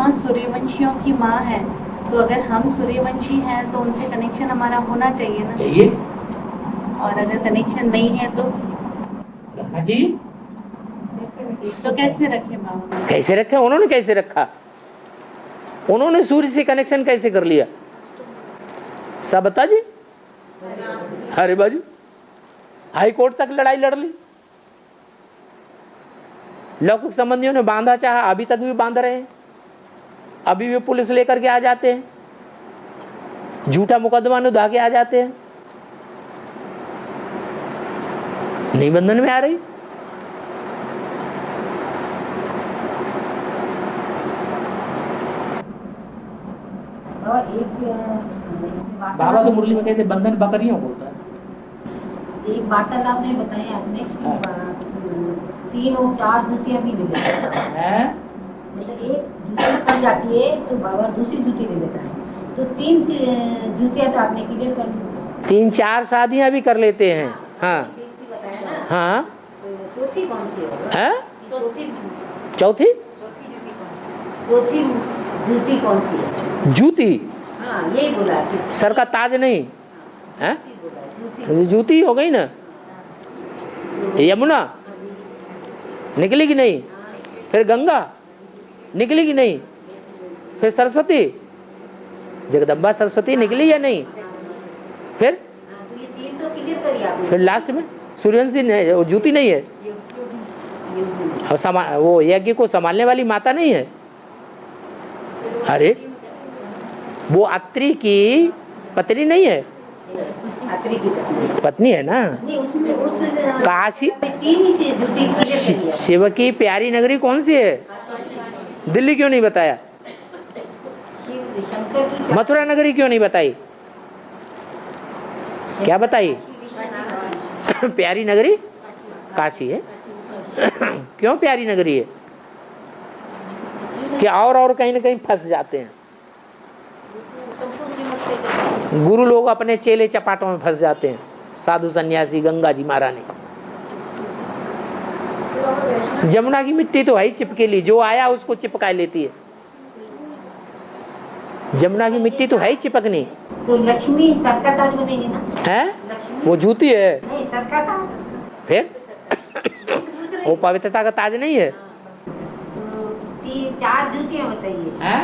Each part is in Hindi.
माँ सूर्यवंशियों की माँ है, तो अगर हम सूर्यवंशी हैं तो उनसे कनेक्शन हमारा होना चाहिए ना। चाहिए। और अगर कनेक्शन नहीं है तो रखना चाहिए। कैसे रखे बाबा? कैसे रखे? उन्होंने कैसे रखा? उन्होंने सूर्य से कनेक्शन कैसे कर लिया? सब बता जी। अरे बाजू हाई कोर्ट तक लड़ाई लड़ ली, लौकिक संबंधियों ने बांधा चाहा, अभी तक भी बांध रहे हैं, अभी भी पुलिस लेकर के आ जाते हैं, झूठा मुकदमा नुधा के आ जाते हैं, नहीं बंधन में आ रही। और एक बाबा तो मुरली में कहते बंधन बकरियों को होता है। एक वार्तालाप ने बताया आपने कि 3 और 4 जूतियां भी ले लेता है, मतलब एक जूती पड़ जाती है तो बाबा दूसरी जूती ले लेता है, तो 3 जूतियां तो आपने क्लियर कर दी। 3-4 शादियां भी कर लेते हैं। हाँ हाँ, चौथी कौन सी है? चौथी जूती कौन सी है? जूती, हाँ यही बोला कि सर का ताज नहीं है, जूती हो गई ना। यमुना निकली कि नहीं? फिर गंगा निकली कि नहीं? फिर सरस्वती, जगदम्बा सरस्वती निकली या नहीं? फिर तो ये 3 तो क्लियर करी आपने। फिर लास्ट में सूर्यवंशी नहीं, वो जूती नहीं है, और वो यज्ञ को संभालने वाली माता नहीं है। अरे वो अत्रि की पत्नी नहीं है, पत्नी है ना। उसमें उस काशी 3 ही से जूती क्लियर करी है। शिव की प्यारी नगरी कौन सी है? दिल्ली क्यों नहीं बताया? शंकर की मथुरा नगरी क्यों नहीं बताई? क्या बताई? प्यारी नगरी काशी है। क्यों प्यारी नगरी है? कि और कहीं ना कहीं फंस जाते हैं गुरु लोग, अपने चेले चपाटों में फंस जाते हैं, साधु सन्यासी गंगा जी महारानी। जमुना की मिट्टी तो है ही चिपकेली, जो आया उसको चिपका लेती है। जमुना की मिट्टी तो है ही चिपकनी। तो लक्ष्मी सर का ताज बनेगी ना? है लक्ष्मी वो जूती है, नहीं सर का ताज। फिर वो पवित्रता का ताज नहीं है। तो 4 जूतियां बताइए। हैं?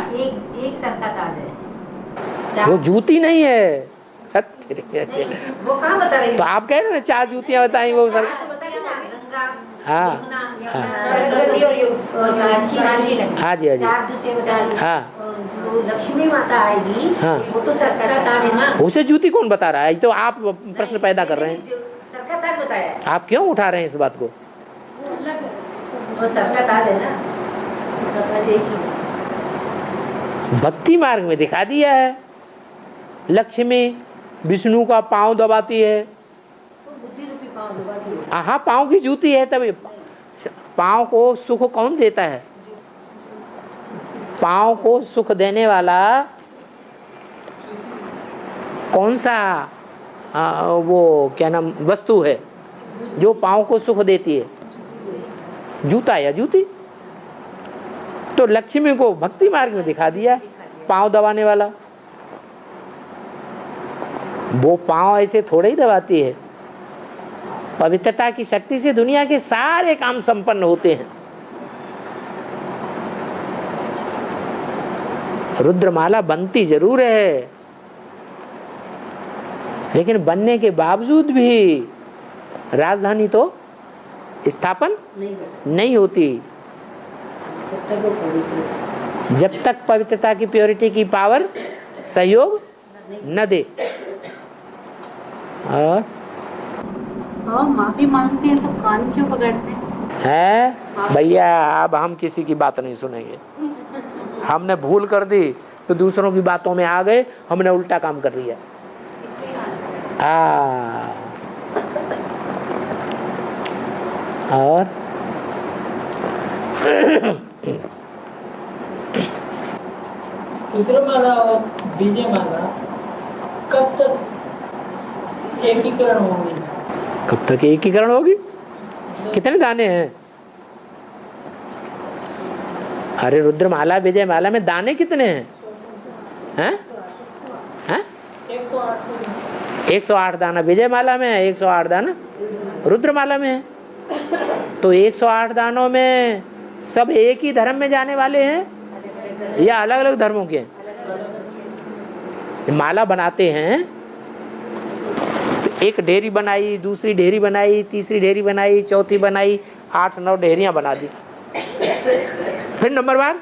एक सर का ताज है। वो जूती नहीं है। वो कहाँ बता रही? तो आप कह रहे हैं 4 जूतियां बताई वो सर। गंगा, हाँ हाँ सरस्वती और काशी। हाँ जी हाँ जी 4 जूतियां बता रही। हाँ। और जो लक्ष्मी माता आएगी हाँ। वो तो सर का ताज है ना। उसे जूती कौन बता रहा है? तो आप प्रश्न पैदा कर रहे हैं। सर का ताज बताया है। आप क्यों उठा रहे हैं इस बात को? वो सर का ताज है ना। भक्ति मार्ग में दिखा दिया है। लक्ष्मी विष्णु का पांव दबाती है। बुद्धि रूपी पाँव दबाती है। हाँ, पांव की जूती है, तभी पांव को सुख कौन देता है? पांव को सुख देने वाला कौन सा वो क्या नाम वस्तु है जो पांव को सुख देती है? जूता या जूती? तो लक्ष्मी को भक्ति मार्ग में दिखा दिया पांव दबाने वाला। वो पांव ऐसे थोड़े ही दबाती है, पवित्रता की शक्ति से दुनिया के सारे काम संपन्न होते हैं। रुद्रमाला बनती जरूर है, लेकिन बनने के बावजूद भी राजधानी तो स्थापन नहीं होती जब तक पवित्रता की प्योरिटी की पावर सहयोग न दे। और माफी मांगते हैं तो कान क्यों पकड़ते हैं? है भैया, अब हम किसी की बात नहीं सुनेंगे। हमने भूल कर दी तो दूसरों की बातों में आ गए, हमने उल्टा काम कर लिया। और रुद्रमाला और बीजमाला कब तक एकीकरण होगी? कब तक एकीकरण होगी? कितने दाने हैं? अरे रुद्रमाला विजय माला में दाने कितने हैं? हैं? हैं? 108 दाना विजय माला में है, 108 दाना रुद्रमाला में है। तो 108 दानों में सब एक ही धर्म में जाने वाले हैं या अलग अलग धर्मों के हैं? माला बनाते हैं तो एक ढेरी बनाई, दूसरी ढेरी बनाई, तीसरी ढेरी बनाई, चौथी बनाई, 8-9 ढेरियां बना दी। फिर नंबर बार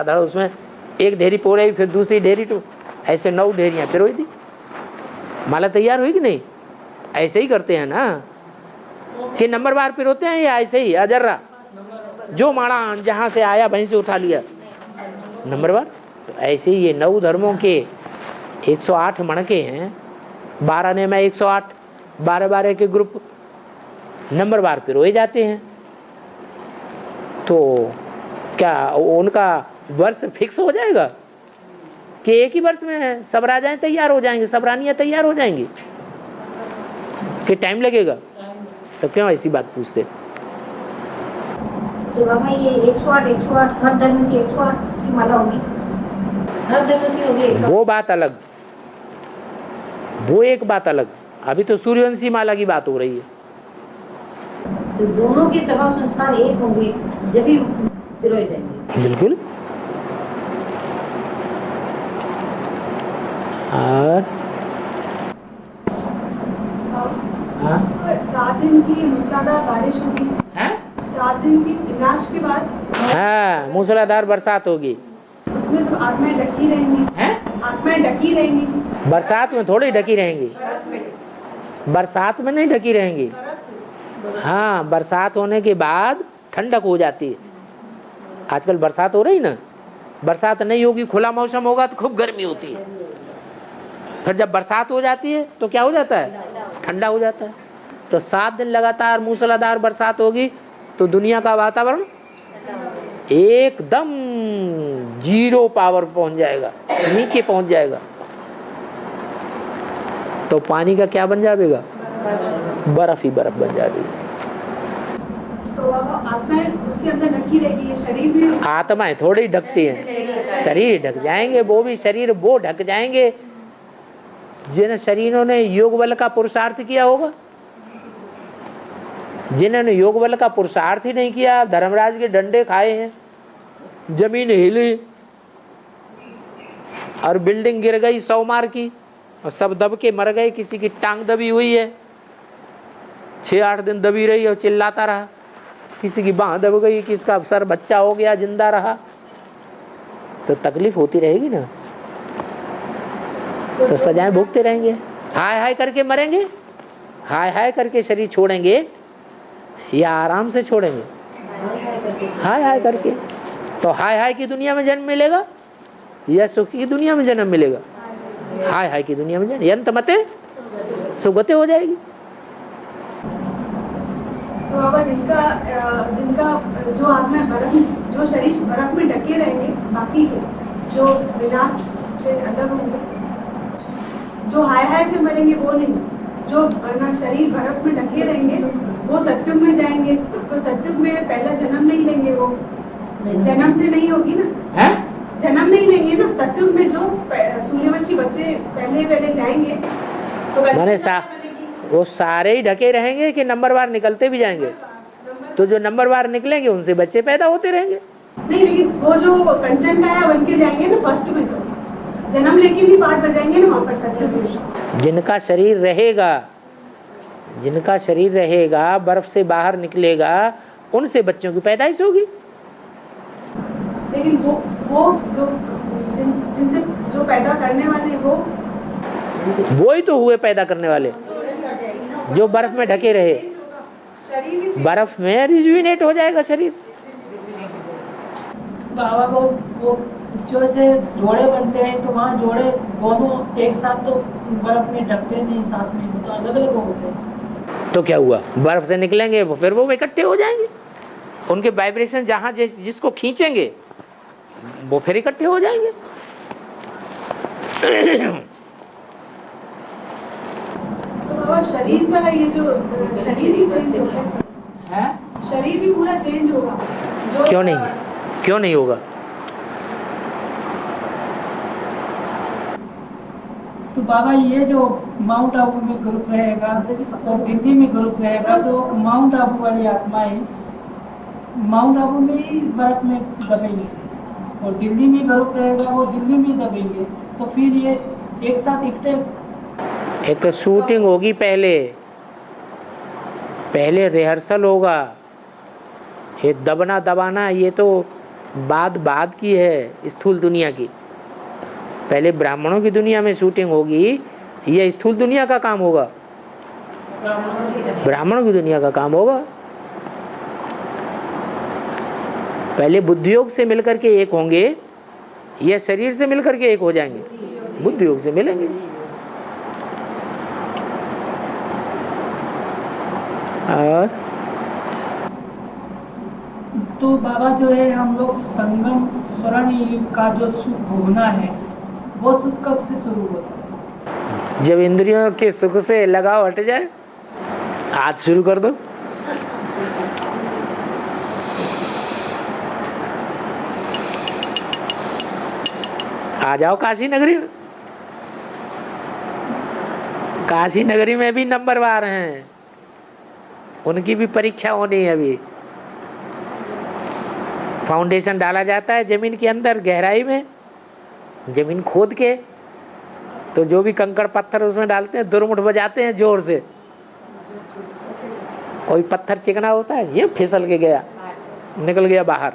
धड़ उसमें एक ढेरी पोड़े, फिर दूसरी ढेरी, तो ऐसे 9 ढेरियां फिर हुई थी। माला तैयार हुई कि नहीं? ऐसे ही करते हैं ना कि नंबर बार फिर होते हैं या ऐसे ही अजर्रा जो माड़ा जहां से आया वहीं से उठा लिया नंबर बार? तो ऐसे ही ये 9 धर्मों के 108 मणके हैं, 12 ने में 108, 12-12 के ग्रुप नंबर बार फिर हो जाते हैं। तो क्या उनका वर्ष फिक्स हो जाएगा कि एक ही वर्ष में सब राजाएं तैयार हो जाएंगे, सब रानियां तैयार हो जाएंगी कि टाइम लगेगा? तो क्यों ऐसी बात पूछते? तो बाबा ये 108 हर धर्म की 108 की माला होगी, हर धर्म की होगी 108। वो बात अलग, वो एक बात अलग। अभी तो सूर्यवंशी माला की बात हो रही है। तो दोनों के स्वभाव संस्कार एक होंगे जब ही पिरोए जाएंगे। बिल्कुल। और 7 दिन की मूसलाधार बारिश होगी, 7 दिन की विनाश के बाद हाँ मूसलाधार बरसात होगी। उसमें सब आत्माएं ढकी रहेंगी, आत्माएं ढकी रहेंगी। बरसात में थोड़ी ढकी रहेंगी, बरसात में नहीं ढकी रहेंगी। हाँ बरसात होने के बाद ठंडक हो जाती है। आजकल बरसात हो रही ना, बरसात नहीं होगी, खुला मौसम होगा तो खूब गर्मी होती है। फिर जब बरसात हो जाती है तो क्या हो जाता है? ठंडा हो जाता है। तो 7 दिन लगातार मूसलाधार बरसात होगी तो दुनिया का वातावरण एकदम 0 पावर पहुंच जाएगा, नीचे पहुंच जाएगा। तो पानी का क्या बन जाएगा? बर्फ ही बर्फ बन जाएगी। तो अब आत्माएं उसके अंदर ढकी रहेगी, ये शरीर भी आत्माएं थोड़ी ढकती हैं, शरीर ढक जाएंगे। वो भी शरीर वो ढक जाएंगे जिन शरीरों ने योग बल का पुरुषार्थ किया होगा। जिन्होंने योग बल का पुरुषार्थ ही नहीं किया, धर्मराज के डंडे खाए हैं, जमीन हिली और बिल्डिंग गिर गई 100 मार की और सब दब के मर गए। किसी की टांग दबी हुई है, 6-8 दिन दबी रही और चिल्लाता रहा। किसी की बांह दब गई, किसका सर बच्चा हो गया, जिंदा रहा। तो तकलीफ होती रहेगी ना, तो सजाएं भोगते रहेंगे। हाय हाय करके मरेंगे, हाय हाय करके शरीर छोड़ेंगे या आराम से छोड़ेंगे? हाय हाय करके। तो हाय हाय की दुनिया में जन्म मिलेगा या सुख की दुनिया में जन्म मिलेगा? हाय हाय की दुनिया में जन्म, यंत मते सुगते हो जाएगी। तो बाबा जिनका जो आत्मा बर्फ में, जो शरीर बर्फ में ढके रहेंगे, बाकी के जो विनाश से अलग होंगे, जो हाय हाय से मरेंगे वो नहीं, जो शरीर बर्फ में ढके रहेंगे वो सत्युग में जाएंगे। तो सत्युग में पहला जन्म नहीं लेंगे, वो जन्म से नहीं होगी ना, जन्म नहीं लेंगे ना। सत्युग में जो सूर्यवंशी बच्चे पहले जाएंगे तो मैंने वो सारे ही ढके रहेंगे कि नंबरवार निकलते भी जाएंगे? तो जो नंबरवार निकलेंगे उनसे बच्चे पैदा होते रहेंगे। नहीं, लेकिन वो जो कंचन का है बन के जाएंगे ना फर्स्ट में, तो जन्म लेके भी पाठ बजाएंगे ना वहाँ पर सत्युग में। जिनका शरीर रहेगा, जिनका शरीर रहेगा, बर्फ से बाहर निकलेगा, उनसे बच्चों की पैदाइश होगी। लेकिन वो जो जिनसे जो पैदा करने वाले वो ही तो हुए पैदा करने वाले, जो बर्फ में ढके रहे। बर्फ में रिजुविनेट हो जाएगा शरीर। बाबा वो जो से जोड़े बनते हैं तो वहाँ जोड़े दोनों एक साथ तो बर्फ में ढकते नहीं, साथ में तो अलग अलग होते हैं। तो क्या हुआ? बर्फ से निकलेंगे फिर वो इकट्ठे हो जाएंगे। उनके वाइब्रेशन जहाँ जिसको खींचेंगे वो फिर इकट्ठे हो जाएंगे। तो बाबा शरीर का ये जो शरीर ही चेंज होता है, शरीर भी पूरा चेंज होगा। जो क्यों नहीं, क्यों नहीं होगा? तो बाबा ये जो माउंट आबू में ग्रुप रहेगा और दिल्ली में ग्रुप रहेगा, तो माउंट आबू वाली आत्माएं माउंट आबू में ही बर्फ में दबेंगे और दिल्ली में ग्रुप रहेगा वो दिल्ली में दबेंगे, तो फिर ये एक साथ इकट्ठे। एक तो शूटिंग होगी, पहले रिहर्सल होगा। ये दबना दबाना ये तो बाद की है, स्थूल दुनिया की। पहले ब्राह्मणों की दुनिया में शूटिंग होगी, ये स्थूल दुनिया का काम होगा, ब्राह्मणों की दुनिया का काम होगा। पहले बुद्धि योग से मिलकर के एक होंगे या शरीर से मिलकर के एक हो जाएंगे? बुद्धि योग से मिलेंगे। और तो बाबा जो है हम लोग संगम स्वर्ण युग का जो सुख भोगना है वो सुख कब से शुरू होता है? जब इंद्रियों के सुख से लगाव हट जाए, आज शुरू कर दो। आ जाओ काशी नगरी में। काशी नगरी में भी नंबरवार हैं, उनकी भी परीक्षा होनी है। अभी फाउंडेशन डाला जाता है जमीन के अंदर गहराई में, जमीन खोद के, तो जो भी कंकड़ पत्थर उसमें डालते हैं, दुरमुठ बजाते हैं जोर से। कोई पत्थर चिकना होता है, ये फिसल के गया, निकल गया बाहर।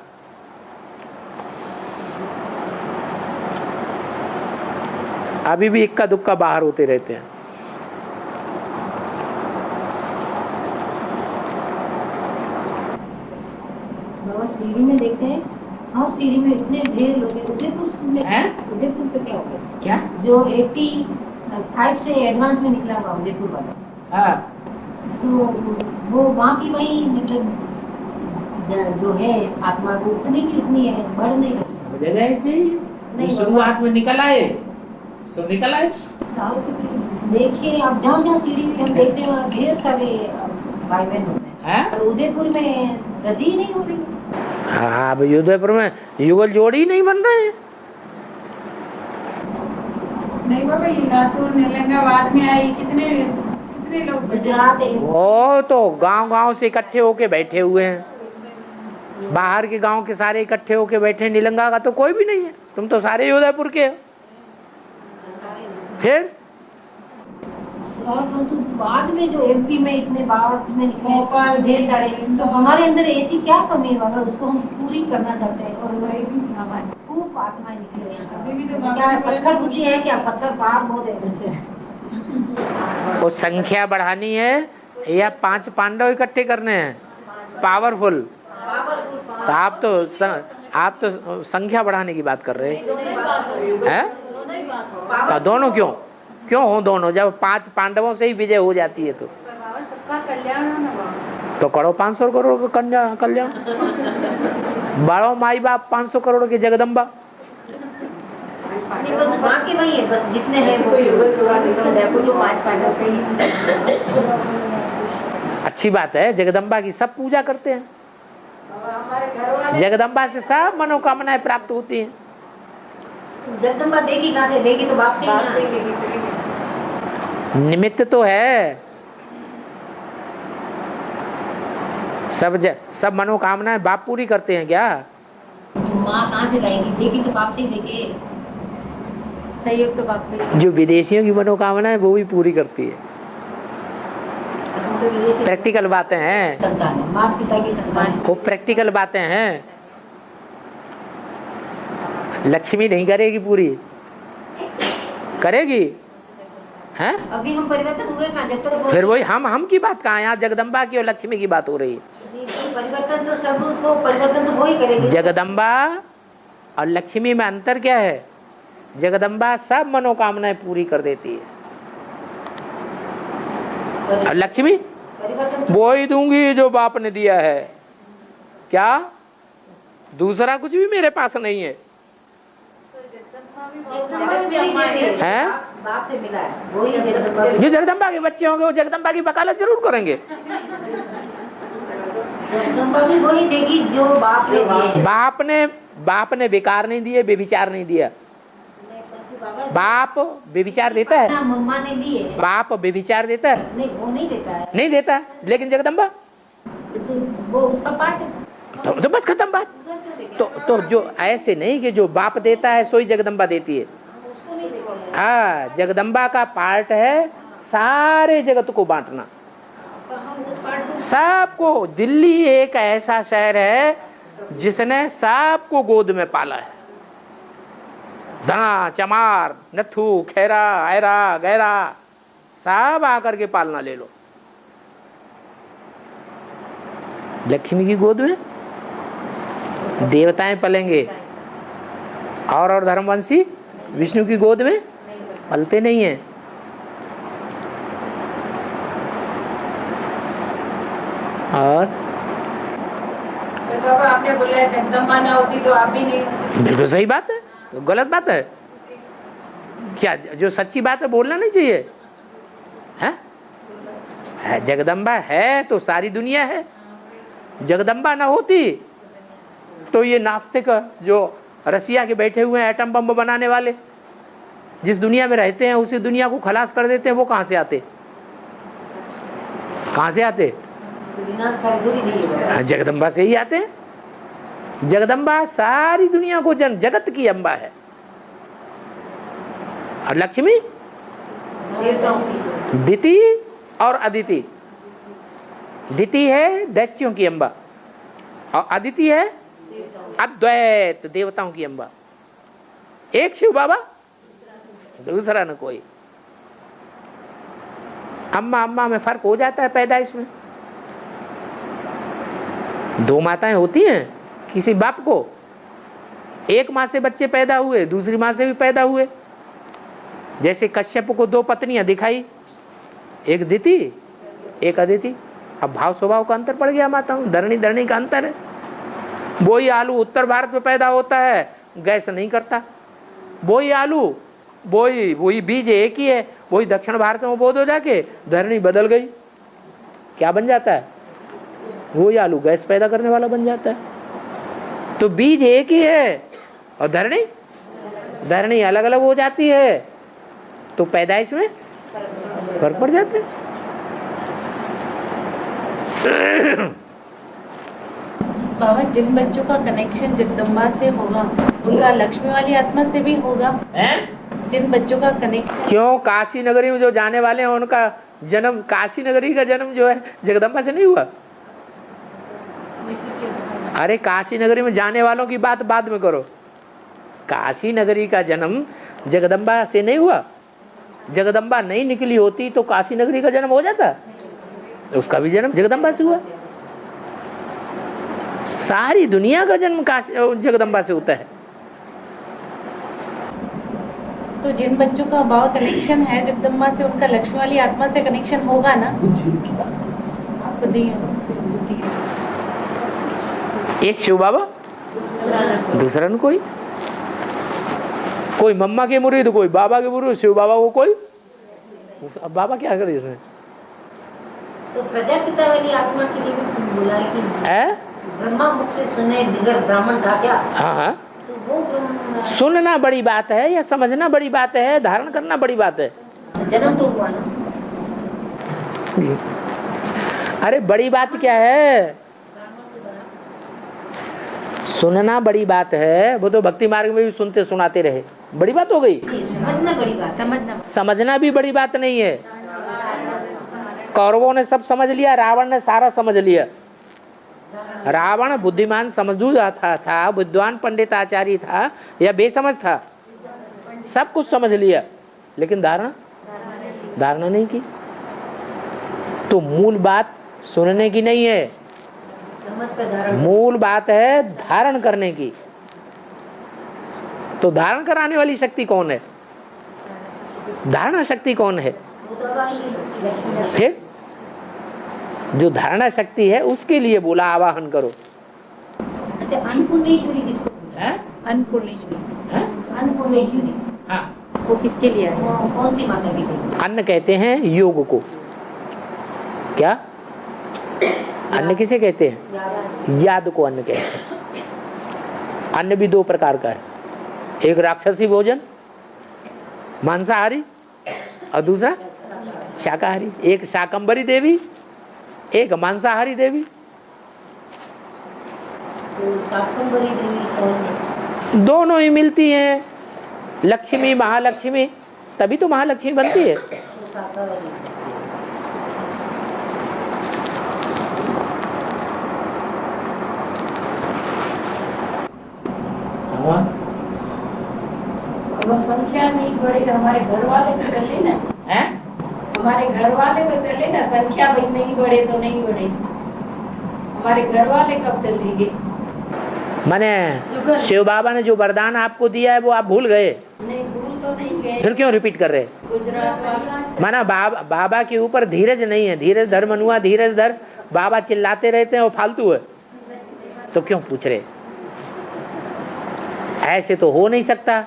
अभी भी इक्का दुक्का बाहर होते रहते हैं। सीढ़ी में देखते हैं, और सीढ़ी में इतने ढेर लोग हैं। उदयपुर पे क्या हो गया? क्या जो 85 से एडवांस में निकला हुआ उदयपुर वाला, हाँ, तो वो वहाँ की वही मतलब जो है आत्मा वो उतनी की उतनी है, बढ़ नहीं रही। जगह ऐसे ही नहीं, शुरुआत में निकल आए, सब निकल आए। साउथ देखिए आप, जहाँ जहाँ सीढ़ी हम देखते हैं वहाँ ढेर सारे भाई बहन होते हैं, और उदयपुर में वृद्धि नहीं हो रही। हाँ, अब उदयपुर में युगल जोड़ी नहीं बन रहे हैं। नहीं बाबा, ये लातूर निलंगाबाद में आई, कितने लोग गुजरात वो तो गांव से इकट्ठे होके बैठे हुए हैं। बाहर के गांव के सारे इकट्ठे होके बैठे, निलंगा का तो कोई भी नहीं है। तुम तो सारे उदयपुर के हो। फिर और तो बाद में जो एमपी में इतने बाद में निकले ढेर सारे, तो हमारे अंदर ऐसी क्या कमी है बाबा, उसको हम पूरी करना चाहते हैं। और हमारे खूब आत्माएं निकले यहाँ, क्या है, पत्थर बुद्धि है क्या? पत्थर पहाड़ बहुत है। वो संख्या बढ़ानी है या 5 पांडव इकट्ठे करने हैं पावरफुल? तो आप तो संख्या बढ़ाने की बात कर रहे हैं? दोनों क्यों हो दोनों? जब 5 पांडवों से ही विजय हो जाती है तो सबका कल्याण हो ना। तो करो 500 करोड़ का कल्याण। बड़ो माई बाप 500 करोड़ की जगदम्बा। बाकी वही है, बस जितने हैं वो जो 5 पांडव थे। अच्छी बात है, जगदम्बा की सब पूजा करते हैं। जगदम्बा से सब मनोकामनाएं प्राप्त होती हैं। जगदम्बा देगी कहाँ से? देगी तो बाप से ही निमित्त तो है। सब मनोकामनाएं बाप पूरी करते हैं क्या? माँ कहाँ से लाएगी? देगी तो बाप से ही देगी। सहयोग तो बाप का। जो विदेशियों की मनोकामना है वो भी पूरी करती है। तो प्रैक्टिकल बातें हैं, संतान है, माँ पिता की संतान। वो प्रैक्टिकल बातें हैं। लक्ष्मी नहीं करेगी पूरी, करेगी हैं? अभी हम परिवर्तन हुए कहाँ? जब तक फिर वही हम की बात कहाँ? यहाँ जगदम्बा की और लक्ष्मी की बात हो रही है। परिवर्तन तो सब उसको परिवर्तन तो वो ही करेगी। जगदम्बा और लक्ष्मी में अंतर क्या है? जगदम्बा सब मनोकामनाएं पूरी कर देती है, और लक्ष्मी वो ही दूंगी जो बाप ने दिया है। क्या दूसरा कुछ भी मेरे पास नहीं है? हैं? बाप से मिला है, वही जगदम्बा। जो जगदम्बा के बच्चे होंगे वो जगदम्बा की वकालत जरूर करेंगे। जगदम्बा भी वही देगी जो बाप ने दिए। बाप ने बेकार नहीं दिए, बेविचार नहीं दिया। बाप बेविचार देता है? ना, मम्मा ने दिए। बाप बेविचार देता है? नहीं, वो नहीं देता है। नहीं देता। लेकिन जगदम्बा तो वो उसका पार्ट है। तो बस खत्म बात। तो जो ऐसे नहीं कि जो बाप देता है सोई जगदम्बा देती है। हाँ, जगदम्बा का पार्ट है सारे जगत को बांटना, सबको। दिल्ली एक ऐसा शहर है जिसने सबको गोद में पाला है। धना, चमार, नथु, खैरा, ऐरा, गैरा सब आकर के पालना ले लो। लक्ष्मी की गोद में देवताएं पलेंगे और धर्मवंशी विष्णु की गोद में पलते नहीं है। और बाबा आपने बोला जगदम्बा ना होती तो आप भी नहीं। बिल्कुल सही बात है, तो गलत बात है क्या? जो सच्ची बात है बोलना नहीं चाहिए है? जगदम्बा है तो सारी दुनिया है। जगदम्बा ना होती तो ये नास्तिक जो रसिया के बैठे हुए हैं एटम बम बनाने वाले, जिस दुनिया में रहते हैं उसी दुनिया को खलास कर देते हैं, वो कहां से आते? कहां से आते? जगदम्बा से ही आते हैं। जगदम्बा सारी दुनिया को जगत की अम्बा है। और लक्ष्मी दिति और अदिति। दिति है दैत्यों की अम्बा और अदिति है अद्वैत देवताओं की अम्बा। एक शिव बाबा, दूसरा न कोई। अम्मा अम्मा में फर्क हो जाता है पैदाइश में। दो माताएं होती हैं किसी बाप को, एक माँ से बच्चे पैदा हुए, दूसरी माँ से भी पैदा हुए। जैसे कश्यप को दो पत्नियां दिखाई, एक दिति एक अदिति। अब भाव स्वभाव का अंतर पड़ गया माताओं, धरणी धरणी का अंतर है। वही आलू उत्तर भारत में पैदा होता है, गैस नहीं करता। वही आलू वही बीज एक ही है, वही दक्षिण भारत में बोध हो जाके धरणी बदल गई, क्या बन जाता है? वही आलू गैस पैदा करने वाला बन जाता है। तो बीज एक ही है और धरणी अलग अलग हो जाती है, तो पैदाइश में फर्क पड़ जाता है। बाबा, जिन बच्चों का कनेक्शन जगदम्बा से होगा उनका लक्ष्मी वाली आत्मा से भी होगा? जिन बच्चों का कनेक्शन, क्यों? काशी नगरी में जो जाने वाले हैं उनका जन्म, काशी नगरी का जन्म जो है जगदम्बा से नहीं हुआ? अरे काशी नगरी में जाने वालों की बात बाद में करो। काशी नगरी का जन्म जगदम्बा से नहीं हुआ। जगदम्बा नहीं निकली होती तो काशी नगरी का जन्म हो जाता? उसका भी जन्म जगदम्बा से हुआ। सारी दुनिया का जन्म जगदम्बा से होता है। तो जिन बच्चों का भाव कनेक्शन है जगदम्बा से, उनका लक्ष्मी वाली आत्मा से कनेक्शन होगा ना? एक शिव बाबा, दूसरा न कोई मम्मा के मुरीद, कोई बाबा के मुरीद, शिव बाबा को कोई। अब बाबा क्या करे इसमें? तो प्रजापिता वाली आत्मा के लिए भी बोला है कि ब्रह्मा मुख से सुने बिगर ब्राह्मण था क्या? हाँ, तो वो सुनना बड़ी बात है या समझना बड़ी बात है, धारण करना बड़ी बात है। जन्म तो हुआ ना। अरे बड़ी बात क्या है? सुनना बड़ी बात है। वो तो भक्ति मार्ग में भी सुनते सुनाते रहे, बड़ी बात हो गई। समझना बड़ी बात, समझना भी बड़ी बात नहीं है। कौरवों ने सब समझ लिया, रावण ने सारा समझ लिया। रावण बुद्धिमान समझदार था, विद्वान पंडित आचार्य था या बेसमझ था, सब कुछ समझ लिया, लेकिन धारणा नहीं की। तो मूल बात सुनने की नहीं है, मूल बात है धारण करने की। तो धारण कराने वाली शक्ति कौन है? धारणा शक्ति कौन है? फिर जो धारणा शक्ति है उसके लिए बोला आवाहन करो। अच्छा, अन्नपूर्णेश्वरी किसको है? अन्नपूर्णेश्वरी हाँ, वो किसके लिए है? कौन सी माता की? अन्न कहते हैं योग को। क्या? अन्न किसे कहते हैं? याद को अन्न कहते हैं। अन्न भी दो प्रकार का है, एक राक्षसी भोजन मांसाहारी और दूसरा शाकाहारी। एक शाकंभरी देवी, एक मांसाहारी देवी। तो शाकंभरी देवी कौन? दोनों ही मिलती हैं, लक्ष्मी महालक्ष्मी, तभी तो महालक्ष्मी बनती है। तो शाकाहारी। अब संख्या नहीं बढ़े तो हमारे घर वाले तो चले ना, हैं? हमारे घर वाले तो चले ना, संख्या भाई नहीं बढ़े तो नहीं बढ़े, हमारे घर वाले कब चलेंगे? माने शिव बाबा ने जो वरदान आपको दिया है वो आप भूल गए? नहीं, भूल तो नहीं गए। फिर क्यों रिपीट कर रहे? गुजरात वाला माना बाबा के ऊपर धीरज नहीं है। धीरज धर मनुआ धीरज धर, बाबा चिल्लाते रहते हैं, वो फालतू है तो क्यों पूछ रहे? ऐसे तो हो नहीं सकता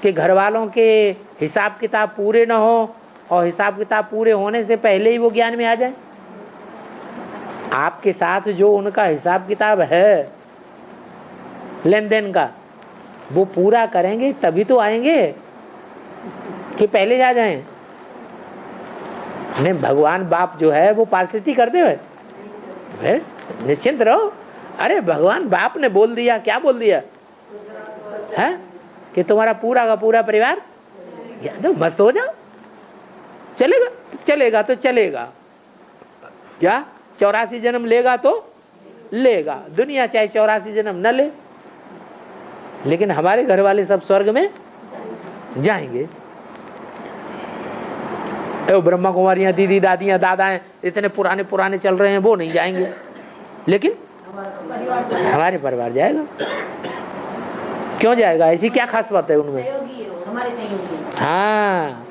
कि घर वालों के हिसाब किताब पूरे ना हो और हिसाब किताब पूरे होने से पहले ही वो ज्ञान में आ जाए। आपके साथ जो उनका हिसाब किताब है लेन देन का, वो पूरा करेंगे तभी तो आएंगे कि पहले जा जाएं। नहीं, भगवान बाप जो है वो पार्सिटी करते हुए निश्चिंत रहो। अरे भगवान बाप ने बोल दिया, क्या बोल दिया है कि तुम्हारा पूरा का पूरा परिवार तो मस्त हो जाओ। चलेगा चलेगा तो चलेगा, क्या 84 जन्म लेगा तो लेगा, दुनिया चाहे 84 जन्म न ले, लेकिन हमारे घर वाले सब स्वर्ग में जाएंगे। ब्रह्मा कुमारियां, दीदी दादियां दादाएं इतने पुराने पुराने चल रहे हैं, वो नहीं जाएंगे, लेकिन हमारे परिवार जाएगा। क्यों जाएगा? ऐसी क्या खास बात है उनमें? हमारे सहयोगी। हाँ,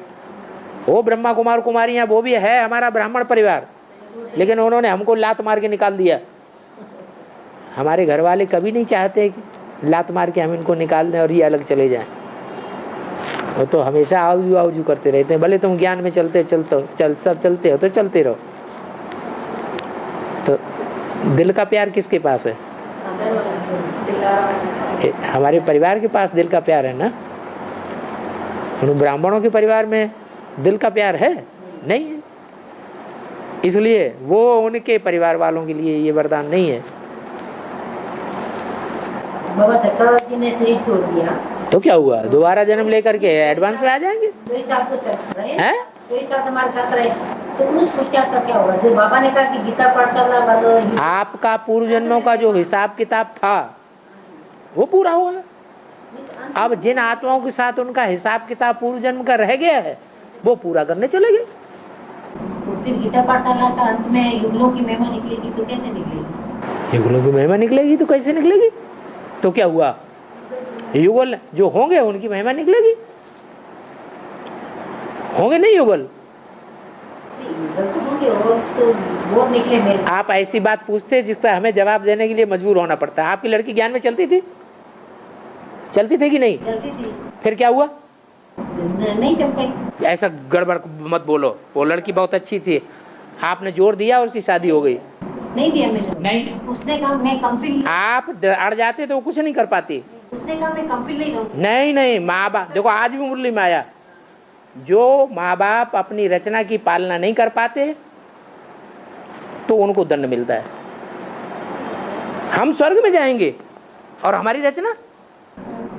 वो ब्रह्मा कुमार कुमारियां वो भी है हमारा ब्राह्मण परिवार, लेकिन उन्होंने हमको लात मार के निकाल दिया। हमारे घर वाले कभी नहीं चाहते कि लात मार के हम इनको निकाल दें और ये अलग चले जाएं। वो तो हमेशा आउजू आउजू करते रहते हैं। भले तुम ज्ञान में चलते हो तो चलते रहो। तो दिल का प्यार किसके पास है? हमारे परिवार के पास दिल का प्यार है ना। उन ब्राह्मणों के परिवार में दिल का प्यार है नहीं है, इसलिए वो उनके परिवार वालों के लिए ये वरदान नहीं है। बाबा सत्तावती ने शरीर छोड़ दिया तो क्या हुआ? दोबारा जन्म लेकर के एडवांस में आ जाएंगे। तो इस साल तो चल रहे हैं? तो इस साल हमारे साथ रहे तो उस पूछा का क्या होगा? जो बाबा ने कहा कि गीता पाठशाला वालों, आपका पूर्व जन्मों का जो हिसाब किताब था वो पूरा हुआ। अब जिन आत्माओं के साथ उनका हिसाब किताब पूर्व जन्म का रह गया है वो पूरा करने चले गए। तो फिर गीता पाठशाला का अंत में युगलों की महिमा निकलेगी तो कैसे निकलेगी? युगलों की महिमा निकलेगी तो कैसे निकलेगी? तो क्या हुआ? युगल जो होंगे उनकी महिमा निकलेगी, होंगे नहीं युगल? तो वो निकले मेरे। आप ऐसी बात पूछते जिसका हमें जवाब देने के लिए मजबूर होना पड़ता है। आपकी लड़की ज्ञान में चलती थी कि नहीं? चलती थी। फिर क्या हुआ? नहीं चल पाई। ऐसा गड़बड़ मत बोलो, वो लड़की बहुत अच्छी थी, आपने जोर दिया और उसकी शादी हो गई। नहीं दिया मैंने। नहीं, उसने कहा मैं कंप्लीट। आप अड़ जाते तो वो कुछ नहीं कर पाती। उसने कहा मैं कंप्लीट नहीं रहूँ। नहीं, माँ बाप देखो, आज भी मुरली में आया, जो माँ बाप अपनी रचना की पालना नहीं कर पाते तो उनको दंड मिलता है। हम स्वर्ग में जाएंगे और हमारी रचना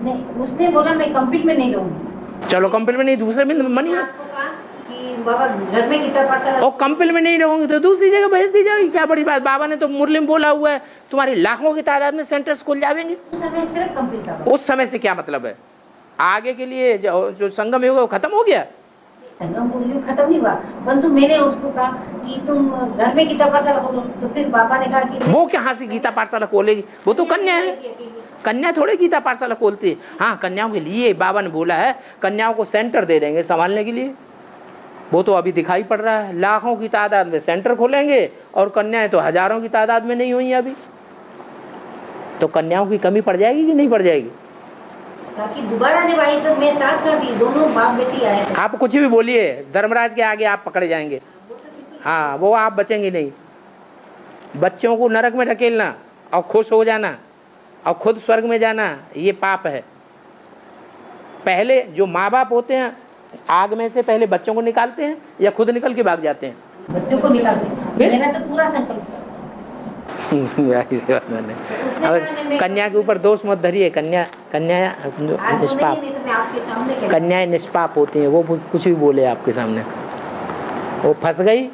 नहीं, उसने बोला मैं कंप्लीट में नहीं रहूँगी। चलो कंपनी में नहीं, दूसरे में मनी है। आपको कहा कि बाबा घर में गीता पाठशाला, और कंपनी में नहीं रहूंगी तो दूसरी जगह भेज दी जाएगी, क्या बड़ी बात। बाबा ने तो मुरली में बोला हुआ है तुम्हारी लाखों की तादाद में सेंटर्स खुल जाएंगे। उस समय सिर्फ कंप्लीट था। उस समय से क्या मतलब है? आगे के लिए जो संगम युग है वो खत्म हो गया। संगम युग खत्म नहीं हुआ, परंतु मैंने उसको कहा कि तुम घर में गीता पाठशाला खोलो, तो फिर पापा ने कहा कि वो कहाँ से गीता पाठशाला खोलेगी? वो तो कन्या है, कन्या थोड़े गीता पाठशाला खोलती है। हाँ, कन्याओं के लिए बाबा ने बोला है कन्याओं को सेंटर दे देंगे संभालने के लिए। वो तो अभी दिखाई पड़ रहा है, लाखों की तादाद में सेंटर खोलेंगे और कन्याएं तो हजारों की तादाद में नहीं हुई अभी। तो कन्याओं की कमी पड़ जाएगी कि नहीं पड़ जाएगी? ताकि दोबारा जब आई तो मैं साथ कर दी, दोनों बाप बेटी आए थे। आप कुछ भी बोलिए, धर्मराज के आगे आप पकड़े जाएंगे। हाँ, वो आप बचेंगे नहीं। बच्चों को नरक में ढकेलना और खुश हो जाना और खुद स्वर्ग में जाना, ये पाप है। पहले जो माँ बाप होते हैं आग में से पहले बच्चों को निकालते हैं या खुद निकल के भाग जाते हैं? बच्चों को निकालते हैं। मेरा तो पूरा संकल्प और कन्या के ऊपर दोष मत धरिए। कन्या निष्पाप, कन्याएं निष्पाप होती हैं, वो कुछ भी बोले आपके सामने। वो फंस गई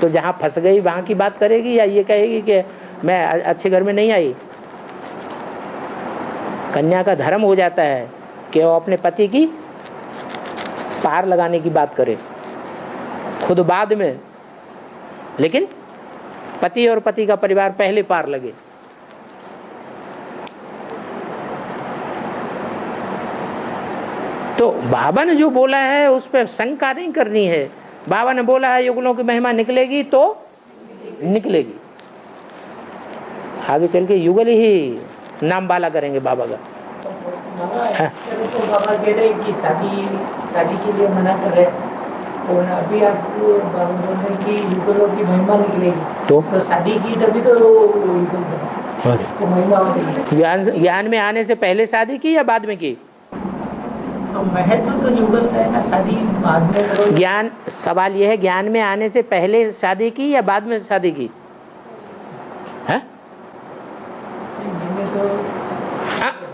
तो जहाँ फंस गई वहाँ की बात करेगी या ये कहेगी कि मैं अच्छे घर में नहीं आई। कन्या का धर्म हो जाता है कि वो अपने पति की पार लगाने की बात करे, खुद बाद में, लेकिन पति और पति का परिवार पहले पार लगे। तो बाबा ने जो बोला है उस पर शंका नहीं करनी है। बाबा ने बोला है युगलों की महिमा निकलेगी तो निकलेगी। आगे चल के युगल ही नाम बाला करेंगे बाबा का। तो बाबा कह रहे कि शादी के लिए मना कर रहे, और अभी आप बाबा बोल रहे कि युगलों की महिमा निकलेगी तो शादी की, तभी तो युगल तो महिमा होती। ज्ञान में आने से पहले शादी की या बाद में की? तो महत्व तो युगल का है ना, शादी बाद में करो। ज्ञान, सवाल यह है ज्ञान में आने से पहले शादी की या बाद में शादी की? है?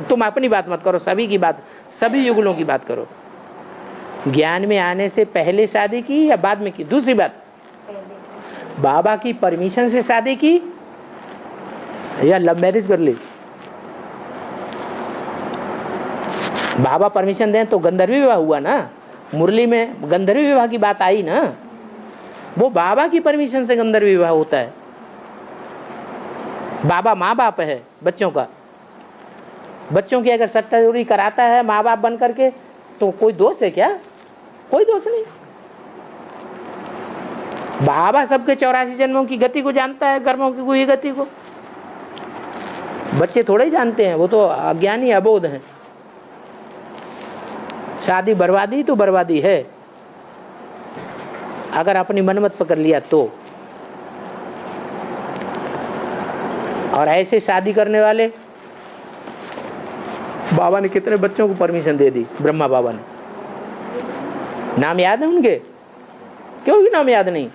तुम अपनी बात मत करो, सभी की बात, सभी युगलों की बात करो। ज्ञान में आने से पहले शादी की या बाद में की? दूसरी बात, बाबा की परमिशन से शादी की या लव मैरिज कर ली? बाबा परमिशन दें तो गंधर्वी विवाह हुआ ना, मुरली में गंधर्वी विवाह की बात आई ना, वो बाबा की परमिशन से गंधर्वी विवाह होता है। बाबा माँ बाप है बच्चों का, बच्चों की अगर सट्टा चोरी कराता है माँ बाप बन करके तो कोई दोष है क्या? कोई दोष नहीं। बाबा सबके 84 जन्मों की गति को जानता है, कर्मों की कोई गति को। बच्चे थोड़े ही जानते हैं, वो तो अज्ञानी अबोध हैं। शादी बर्बादी तो बर्बादी है अगर अपनी मनमत पकड़ लिया तो। और ऐसे शादी करने वाले बाबा ने कितने बच्चों को परमिशन दे दी, ब्रह्मा बाबा ने। नाम याद है उनके? क्यों भी नाम याद नहीं?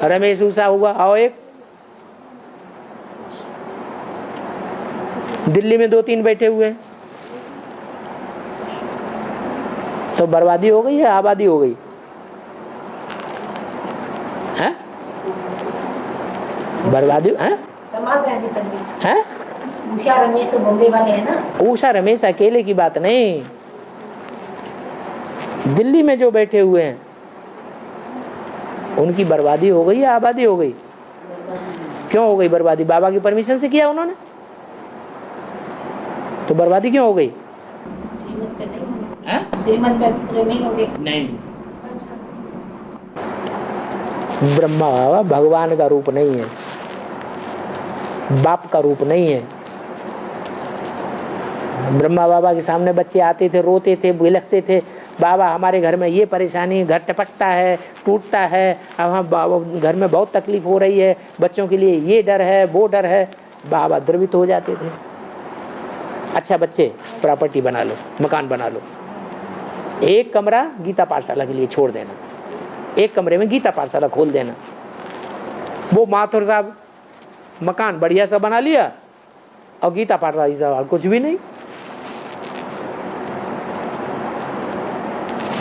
रमेश उषा हुआ, और एक दिल्ली में 2-3 बैठे हुए। तो बर्बादी हो गई या आबादी हो गई? है बर्बादी है? है उषा रमेश तो बॉम्बे वाले हैं ना। उषा रमेश अकेले की बात नहीं, दिल्ली में जो बैठे हुए हैं उनकी बर्बादी हो गई या आबादी हो गई? क्यों हो गई बर्बादी? बाबा की परमिशन से किया उन्होंने, तो बर्बादी क्यों हो गई? श्रीमत पे पूरे नहीं हो गए। नहीं, ब्रह्मा बाबा भगवान का रूप नहीं है, बाप का रूप नहीं है। ब्रह्मा बाबा के सामने बच्चे आते थे, रोते थे, बिलखते थे, बाबा हमारे घर में ये परेशानी, घर टपकता है, टूटता है, अब हम बाबा घर में बहुत तकलीफ हो रही है, बच्चों के लिए ये डर है, वो डर है। बाबा द्रवित हो जाते थे। अच्छा बच्चे प्रॉपर्टी बना लो, मकान बना लो, एक कमरा गीता पाठशाला के लिए छोड़ देना, एक कमरे में गीता पाठशाला खोल देना। वो माथुर साहब मकान बढ़िया सा बना लिया और गीता पाठशाला कुछ भी नहीं।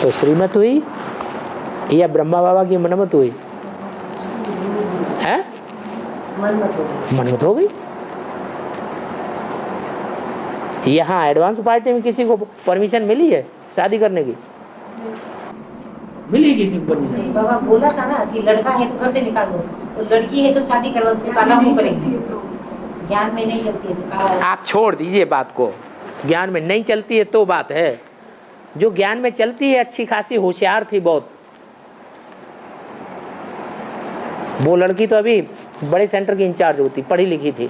तो श्रीमत हुई या ब्रह्मा बाबा की मनमत हुई? है मनमत हो गई। यहाँ एडवांस पार्टी में किसी को परमिशन मिली है शादी करने की? मिली किसी को परमिशन? बाबा बोला था ना कि लड़का है तो घर से निकाल दो, तो लड़की है तो शादी करवा दो, काला हो करेंगे। ज्ञान में नहीं चलती है तो आप छोड़ दीजिए बात को। ज्ञान में नहीं चलती है तो बात है, जो ज्ञान में चलती है अच्छी खासी होशियार थी बहुत। वो लड़की तो अभी बड़े सेंटर की इंचार्ज होती, पढ़ी लिखी थी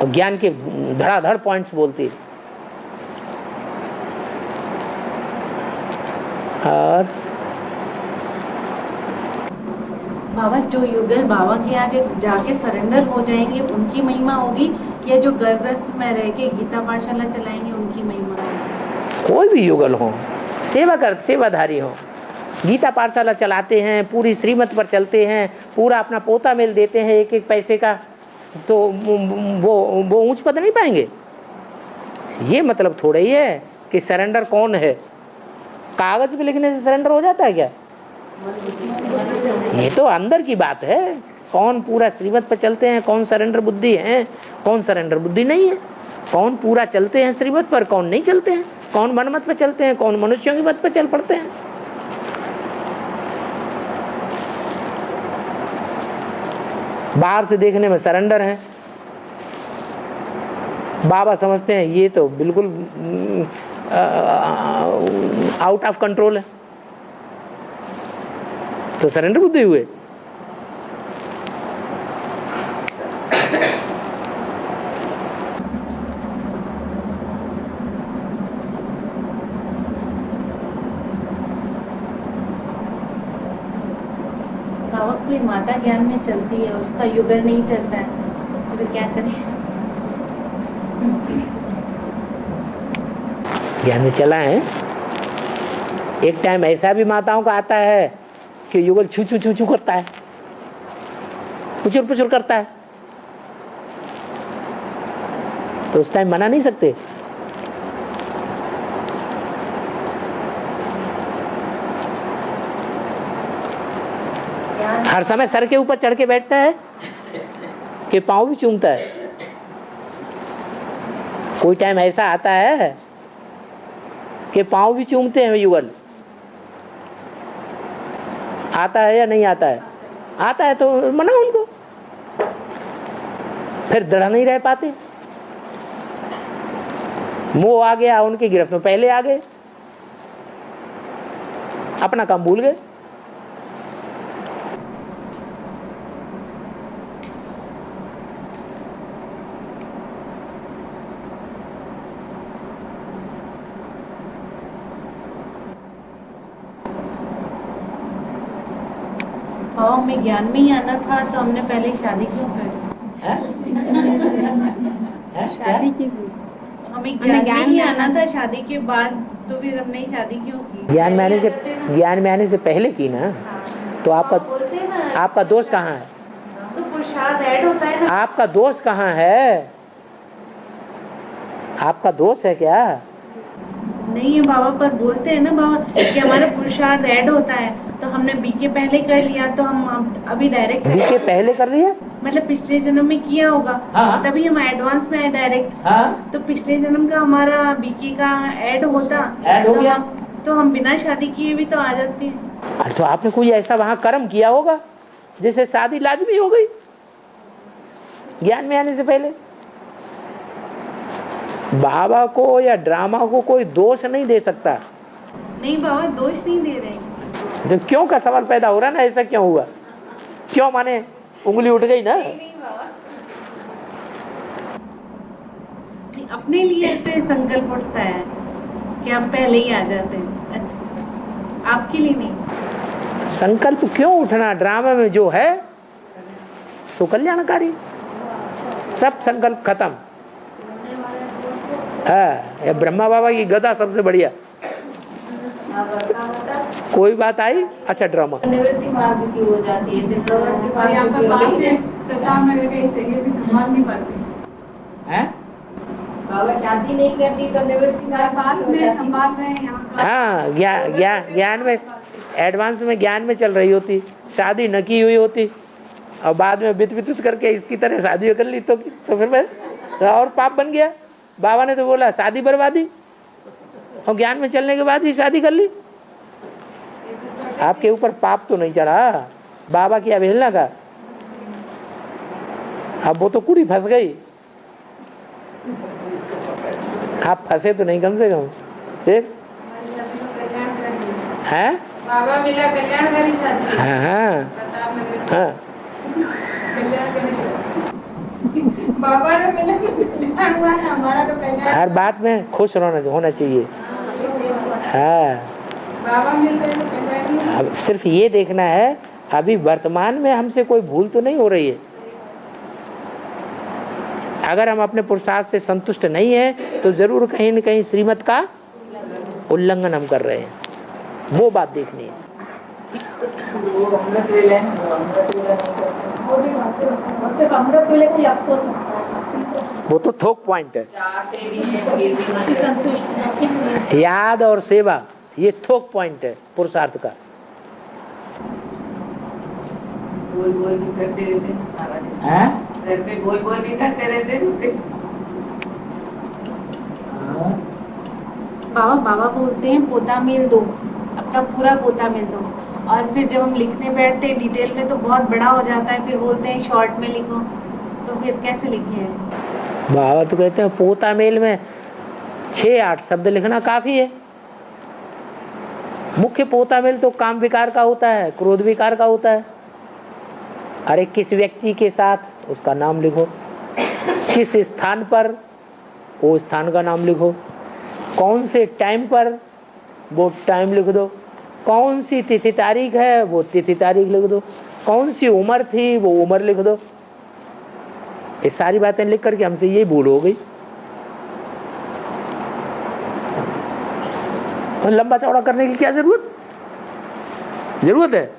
और ज्ञान के धड़ाधड़ पॉइंट्स बोलती। और बाबा जो युगल बाबा के यहाँ जाके सरेंडर हो जाएंगे उनकी महिमा होगी, या जो गर्भस्थ में रह के गीता पाठशाला चलाएंगे उनकी महिमा होगी? कोई भी युगल हो, सेवाधारी हो, गीता पाठशाला चलाते हैं, पूरी श्रीमत पर चलते हैं, पूरा अपना पोता मेल देते हैं एक एक पैसे का, तो वो ऊंच पद नहीं पाएंगे। ये मतलब थोड़ा ही है कि सरेंडर कौन है, कागज पे लिखने से सरेंडर हो जाता है क्या? ये तो अंदर की बात है, कौन पूरा श्रीमत पर चलते हैं, कौन सरेंडर बुद्धि है, कौन सरेंडर बुद्धि नहीं है, कौन पूरा चलते हैं श्रीमत पर, कौन नहीं चलते हैं, कौन मनमत पर चलते हैं, कौन मनुष्यों की मत पर चल पड़ते हैं। बाहर से देखने में सरेंडर है, बाबा समझते हैं ये तो बिल्कुल आउट ऑफ कंट्रोल है, तो सरेंडर बुद्धि हुए। बाबा कोई माता ज्ञान में चलती है और उसका युगल नहीं चलता है, तो फिर क्या करें? ज्ञान में चला है। एक टाइम ऐसा भी माताओं का आता है कि युगल छू छू छू छू करता है, पुचुर पुचुर करता है, तो उस टाइम मना नहीं सकते। हर समय सर के ऊपर चढ़ के बैठता है कि पाँव भी चूमता है। कोई टाइम ऐसा आता है कि पाँव भी चूमते हैं युगल। आता है या नहीं आता है? आता है तो मना उनको, फिर दृढ़ नहीं रह पाते, मोह आ गया, उनकी गिरफ्त में पहले आ गए, अपना काम भूल गए। हाँ, हमें ज्ञान में ही आना था तो हमने पहले शादी क्यों कर दी? शादी की हमें ज्ञान में ही आना था, शादी के बाद तो फिर हमने शादी क्यों की? ज्ञान में आने से पहले की ना, तो आपका दोष कहाँ है? तो पुरुषार्थ ऐड होता है ना। आपका दोष कहाँ है? आपका दोष है क्या? नहीं है बाबा, पर बोलते हैं ना बाबा कि हमारा पुरुषार्थ ऐड होता है, तो हमने बीके पहले कर लिया, तो हम अभी डायरेक्ट बीके पहले कर लिया, मतलब पिछले जन्म में किया होगा। हाँ। तभी हम एडवांस में है डायरेक्ट। हाँ। तो पिछले जन्म का हमारा बीके का ऐड होता, ऐड हो गया, तो हम बिना शादी किए भी तो आ जाते हैं। अरे तो आपने कोई ऐसा वहां कर्म किया होगा जिससे शादी लाजमी हो गई ज्ञान में आने से पहले। बाबा को या ड्रामा को कोई दोष नहीं दे सकता। नहीं बाबा, दोष नहीं दे रहे। तो क्यों का सवाल पैदा हो रहा है ना, ऐसा क्यों हुआ? क्यों माने उंगली उठ गई ना? नहीं बाबा, अपने लिए ऐसे संकल्प उठता है कि हम पहले ही आ जाते हैं, ऐसे आपके लिए नहीं। संकल्प क्यों उठना? ड्रामा में जो है सो कल्याणकारी, सब संकल्प खत्म है। ब्रह्मा बाबा की गदा सबसे बढ़िया। कोई बात आई? अच्छा, ड्रामा निवृत्ति मार्ग की हो जाती है, सिर्फ प्रवृत्ति और यहाँ पर पास मार्ग में प्रताप नगर के इसलिए भी संभाल नहीं पाते है। बाबा शादी नहीं करती तो निवृत्ति मार्ग पास में संभाल रहे हैं यहाँ का। हाँ, ज्ञान में एडवांस में ज्ञान में चल रही होती, शादी न की हुई होती और बाद में बित करके इसकी तरह शादी कर ली तो फिर मैं और पाप बन गया। बाबा ने तो बोला शादी बर्बादी, और ज्ञान में चलने के बाद भी शादी कर ली। आपके ऊपर पाप तो नहीं चढ़ा बाबा की अवहेलना का। अब वो तो कुड़ी फंस गई, आप फंसे तो नहीं कम से कम। फिर है बाबा मिला कल्याणकारी शादी। हाँ हाँ हाँ, बाबा ने मिला कल्याण हुआ ना, हमारा तो कल्याण। हर बात में खुश होना चाहिए। हाँ, बाबा मिल गए तो कल्याण। अब सिर्फ ये देखना है अभी वर्तमान में हमसे कोई भूल तो नहीं हो रही है। अगर हम अपने पुरुषार्थ से संतुष्ट नहीं है तो जरूर कहीं न कहीं श्रीमत का उल्लंघन हम कर रहे हैं, वो बात देखनी है। वो तो थोक पॉइंट है। याद और सेवा ये थोक पॉइंट है पुरुषार्थ का। बोल बोल भी करते रहते हैं सारा दिन, घर पे बोल बोल भी करते रहते हैं। बाबा बोलते हैं पोता मेल दो, अपना पूरा पोता मेल दो, और फिर जब हम लिखने बैठते हैं डिटेल में तो बहुत बड़ा हो जाता है, फिर बोलते हैं शॉर्ट में लिखो, तो फिर कैसे लिखे? बाबा तो कहते हैं पोता मेल में 6-8 शब्द लिखना काफी है। मुख्य पोता मेल तो काम विकार का होता है, क्रोध विकार का होता है। अरे किस व्यक्ति के साथ उसका नाम लिखो, किस स्थान पर वो स्थान का नाम लिखो, कौन से टाइम पर वो टाइम लिख दो, कौन सी तिथि तारीख है वो तिथि तारीख लिख दो, कौन सी उम्र थी वो उम्र लिख दो। ये सारी बातें लिख करके हमसे यही भूल हो गई। तो लंबा चौड़ा करने की क्या जरूरत है?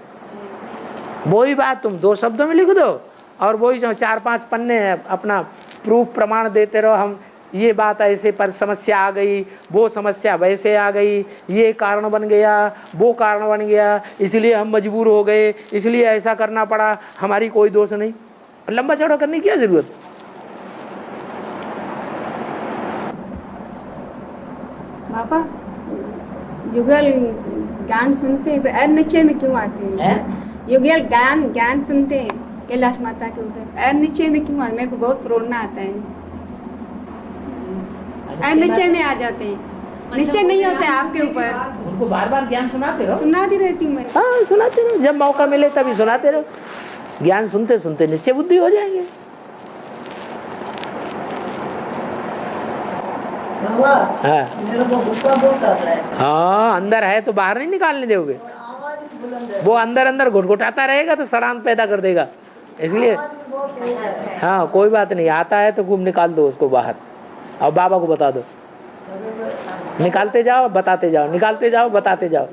वही बात तुम 2 शब्दों में लिख दो और वही जो 4-5 पन्ने अपना प्रूफ प्रमाण देते रहो। हम ये बात ऐसे पर समस्या आ गई, वो समस्या वैसे आ गई, ये कारण बन गया, वो कारण बन गया, इसलिए हम मजबूर हो गए, इसलिए ऐसा करना पड़ा, हमारी कोई दोष नहीं। लंबा चौड़ा करने की क्या जरूरत? पापा युगल ज्ञान सुनते हैं तो अनिश्चय में क्यों आते हैं? युगल ज्ञान सुनते हैं कैलाश माता के उधर, अनिश्चय में क्यों आते? मेरे को बहुत रोना आता है। अनिश्चय में आ जाते हैं, निश्चय नहीं होता है आपके ऊपर। उनको बार बार ज्ञान सुनाते रहो। सुनाती रहती हूँ मैं। हाँ सुनाते रहो, जब मौका मिले तभी सुनाते रहो। ज्ञान सुनते सुनते निश्चय बुद्धि हो जाएंगे। हाँ मेरे को गुस्सा बहुत आता है। हाँ अंदर है तो बाहर नहीं निकालने दोगे, वो अंदर अंदर घुटघुटाता रहेगा तो सड़ांत पैदा कर देगा। इसलिए हाँ कोई बात नहीं, आता है तो खूब निकाल दो उसको बाहर और बाबा को बता दो। निकालते जाओ बताते जाओ, निकालते जाओ बताते जाओ।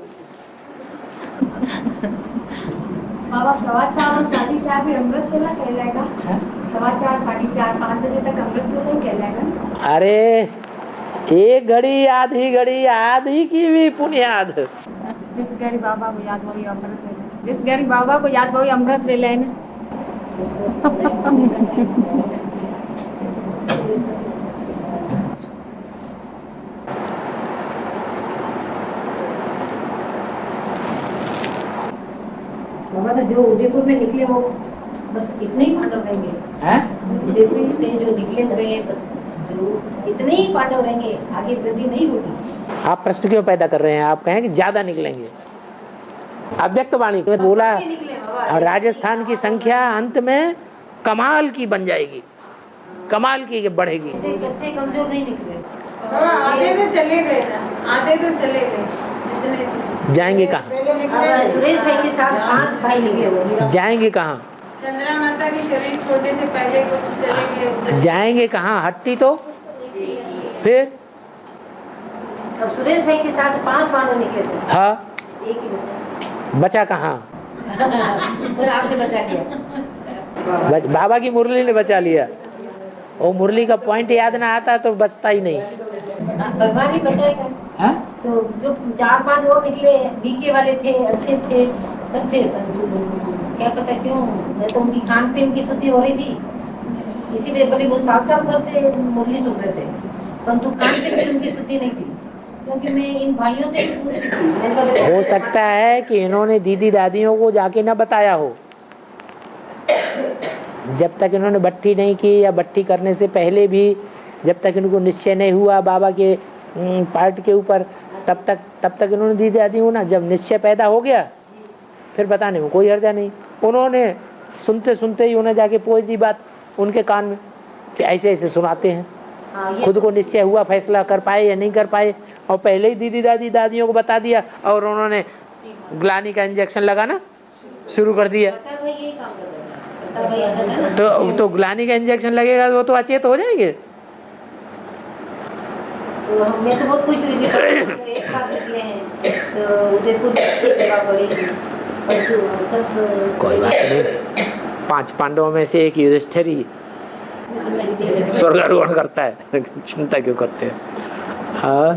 बाबा 4:15 और 4:30 भी अमृत वेला कहलाएगा? 4:15, 4:30, 5 बजे तक अमृत वेला ही कहलाएगा? अरे एक घड़ी आधी घड़ी आधी की भी पुण्याद। जिस घड़ी बाबा को याद वही अमृत वेला, जिस घड़ी बाबा को याद वही अमृत वेला है ना। बाबा तो जो उदयपुर में निकले वो बस इतने ही पांडव रहेंगे? उदयपुर से जो निकले हुए जो इतने ही पांडव रहेंगे, आगे वृद्धि नहीं होगी? आप प्रश्न क्यों पैदा कर रहे हैं? आप कहें कि ज्यादा निकलेंगे। अव्यक्त वाणी में बोला और राजस्थान की संख्या अंत में कमाल की बन जाएगी, कमाल की बढ़ेगी। कच्चे कमजोर नहीं निकले। आधे तो चले गए ना, आधे तो चले गए जितने थे। जाएंगे कहाँ? सुरेश भाई के साथ 5 भाई निकले वो। जाएंगे कहाँ? चंद्रा माता के शरीर छोड़ने से पहले कुछ चले गए। जाएंगे कहाँ? हट्टी तो फिर अब सुरेश भाई के साथ 5 पांडव निकले थे। हाँ एक ही बचा। बचा कहाँ? आपने बचा लिया। बाबा की मुरली ने बचा लिया। वो मुरली का पॉइंट याद ना आता तो बचता ही नहीं। भगवान ही बताएगा। हाँ? तो जो 4-5 वो निकले बीके वाले थे, अच्छे थे, सब थे, क्या पता क्यों? मैं तो उनकी खान पीन की शुद्धि हो रही थी, इसीलिए भले वो 7 भर से मुरली सुन रहे थे, परंतु खान पीन की उनकी शुद्धि नहीं थी। क्योंकि मैं इन भाइयों से पूछ रही थी, मैंने कहा हो सकता है कि इन्होंने दीदी दादियों को जाके ना बताया हो। जब तक इन्होंने भट्टी नहीं की या भट्टी करने से पहले भी जब तक इनको निश्चय नहीं हुआ बाबा के पार्ट के ऊपर, तब तक इन्होंने दीदी दादी हो ना। जब निश्चय पैदा हो गया फिर बताने में कोई हर्जा नहीं। उन्होंने सुनते सुनते ही उन्हें जाके पहुँच दी बात उनके कान में कि ऐसे ऐसे सुनाते हैं। खुद को निश्चय हुआ, फैसला कर पाए या नहीं कर पाए, और पहले ही दीदी दादियों को बता दिया और उन्होंने ग्लानी का इंजेक्शन लगाना शुरू कर दिया। प्रताप भाई यही काम कर रहे हैं। प्रताप भाई आता है ना, तो ग्लानी का इंजेक्शन लगेगा वो तो अचेत हो जाएंगे। तो मैं तो बहुत खुश हुई थी, तो एक साथ निकले हैं तो उदयपुर की सेवा पड़ेगी, पर जो सब कोई बात नहीं, 5 पांडवों में से एक युधिष्ठिर ही स्वर्गारोहण करता है, चिंता क्यों करते हैं। हाँ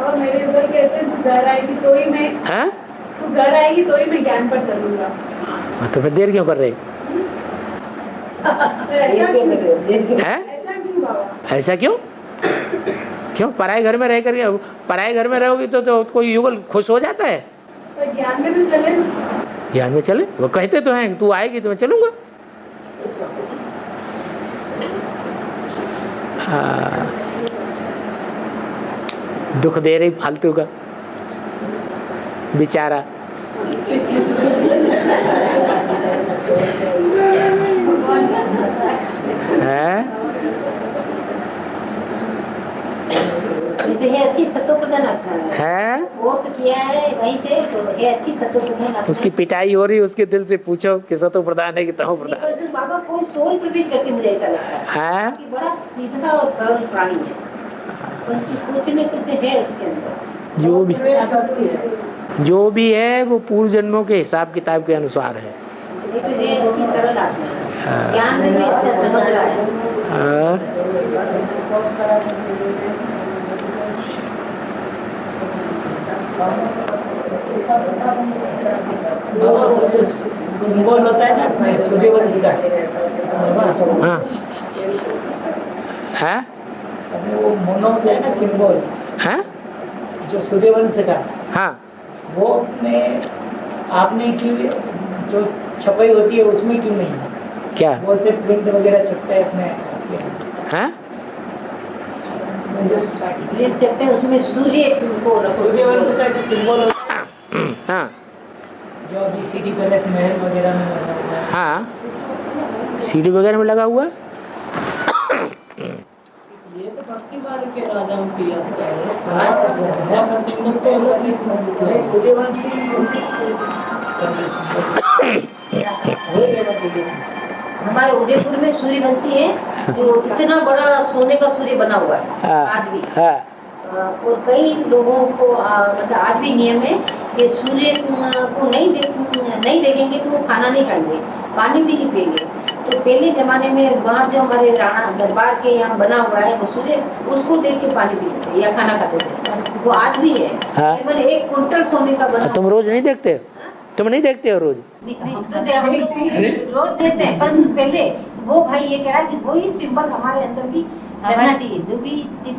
और मेरे ऊपर कहते हैं तू घर आएगी तो ही मैं, हाँ तू घर आएगी तो ही मैं ज्ञान पर चलूंगा। तो फिर देर क्यों कर रहे ऐसा क्यों? हैं? ऐसा क्यों बाबा? ऐसा क्यों? क्यों पराए घर में रह करके, पराए घर में रहोगी तो कोई युगल खुश हो जाता है। तो ज्ञान में तो चले ना। ज्ञान में चले, वो कहते तो हैं तू आएगी तो मैं चलूंगा। हाँ, दुख दे रही फालतू का बेचारा। है जैसे है अच्छी सतो प्रधान आत्मा है, वो तो किया है वहीं से, तो है अच्छी सतो प्रधान आत्मा। उसकी पिटाई हो रही, उसके दिल से पूछो कि सतो प्रधान है कि तमो प्रधान नहीं, पर तो बाबा कोई सोल प्रवेश करके मुझे ऐसा लगता है है। कि बड़ा सीधा और सरल प्राणी है, बस कुछ न कुछ है उसके अंदर। जो भी है वो पूर्व जन्मों के हिसाब किताब के अनुसार है। ये तो है अच्छी सरल आत्मा है, ज्ञान में भी अच्छा समझ रहा है। बाबा वो जो सिंबल होता है ना सूर्यवंश का, हाँ है, वो मोनो होता है ना सिंबल, हाँ जो सूर्यवंश का, हाँ वो में आपने की जो छपाई होती है उसमें क्यों नहीं? क्या वो से प्रिंट वगैरह छपता है अपने है, प्रिंट चलते हैं उसमें सूर्य को रखो। सूर्यवंश का जो सिंबल होता है, हाँ जो अभी सिटी पैलेस महल वगैरह में लगा हुआ है, हाँ सीढ़ी वगैरह में लगा हुआ है। ये तो भक्ति मार्ग के राजाओं की यात्रा है, राजा का सिंबल तो अलग ही नहीं, सूर्यवंशी हमारे उदयपुर में सूर्यवंशी है जो इतना बड़ा सोने का सूर्य बना हुआ है हाँ, आज भी। हाँ और कई लोगों को मतलब आज भी नियम है कि सूर्य को नहीं देखेंगे तो वो खाना नहीं खाएंगे, पानी भी नहीं पिएंगे। तो पहले जमाने में वहाँ जो हमारे राणा दरबार के यहाँ बना हुआ है वो सूर्य, उसको देख के पानी पीते थे या खाना खाते थे, वो आज भी है। हाँ। केवल 1 कुंटल सोने का बना। तुम रोज नहीं देखते? तुम नहीं देखते हो रोज? हम तो रोज देते हैं, पर पहले वो भाई ये कह रहा है कि वही सिंबल हमारे अंदर भी रहना चाहिए, जो भी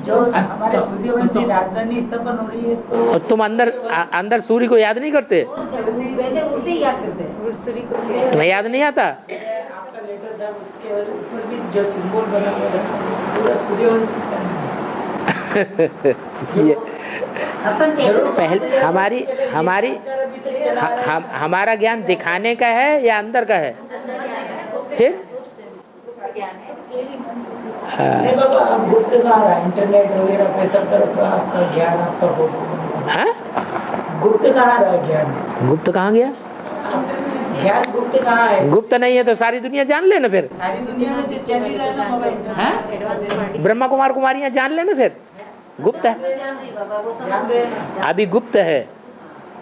जो हमारे सूर्यवंशी राजधानी स्थापन हो रही है तो और तुम अंदर सूर्य को याद नहीं करते? पहले उठते ही याद करते हैं सूर्य को। तुम्हें याद नहीं आता? आपका लेटर था उसके ऊपर भी जो सिंबल बना हुआ था पूरा सूर्यवंशी का। ये अपन पहले हमारा ज्ञान दिखाने का है या अंदर का है? फिर नहीं बाबा, आप गुप्त कहाँ रहा, इंटरनेट वगैरह पे सब तरफ का आपका ज्ञान आपका हो, हाँ? गुप्त कहाँ रहा ज्ञान? गुप्त कहाँ गया? ज्ञान गुप्त कहाँ है? गुप्त नहीं है तो सारी दुनिया जान लेना फिर। सारी दुनिया में जो चल ही रहा है ना मोबाइल में। हाँ? ब्रह्मा कुमार कुमारियाँ जान लेना फिर। गुप्त है, जान रहे हैं। अभी गुप्त है,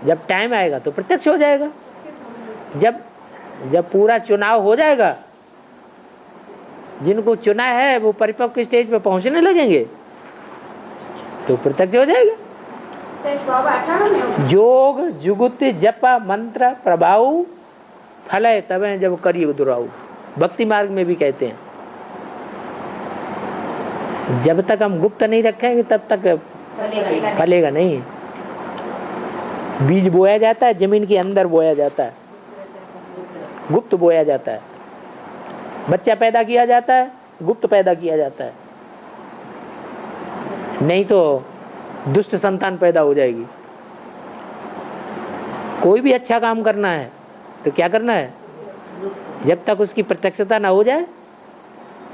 जब टाइम आएगा तो प्रत्यक्ष हो जाएगा। जब पूरा चुनाव हो जाएगा, जिनको चुना है वो परिपक्व के स्टेज पे पहुंचने लगेंगे तो प्रत्यक्ष हो जाएगा। जोग जुगुत जप मंत्र प्रभाव फलय तबे जब करियुग दुराऊ, भक्ति मार्ग में भी कहते हैं। जब तक हम गुप्त नहीं रखेंगे तब तक फलेगा नहीं। बीज बोया जाता है, जमीन के अंदर बोया जाता है, गुप्त बोया जाता है। बच्चा पैदा किया जाता है, गुप्त पैदा किया जाता है, नहीं तो दुष्ट संतान पैदा हो जाएगी। कोई भी अच्छा काम करना है तो क्या करना है? जब तक उसकी प्रत्यक्षता ना हो जाए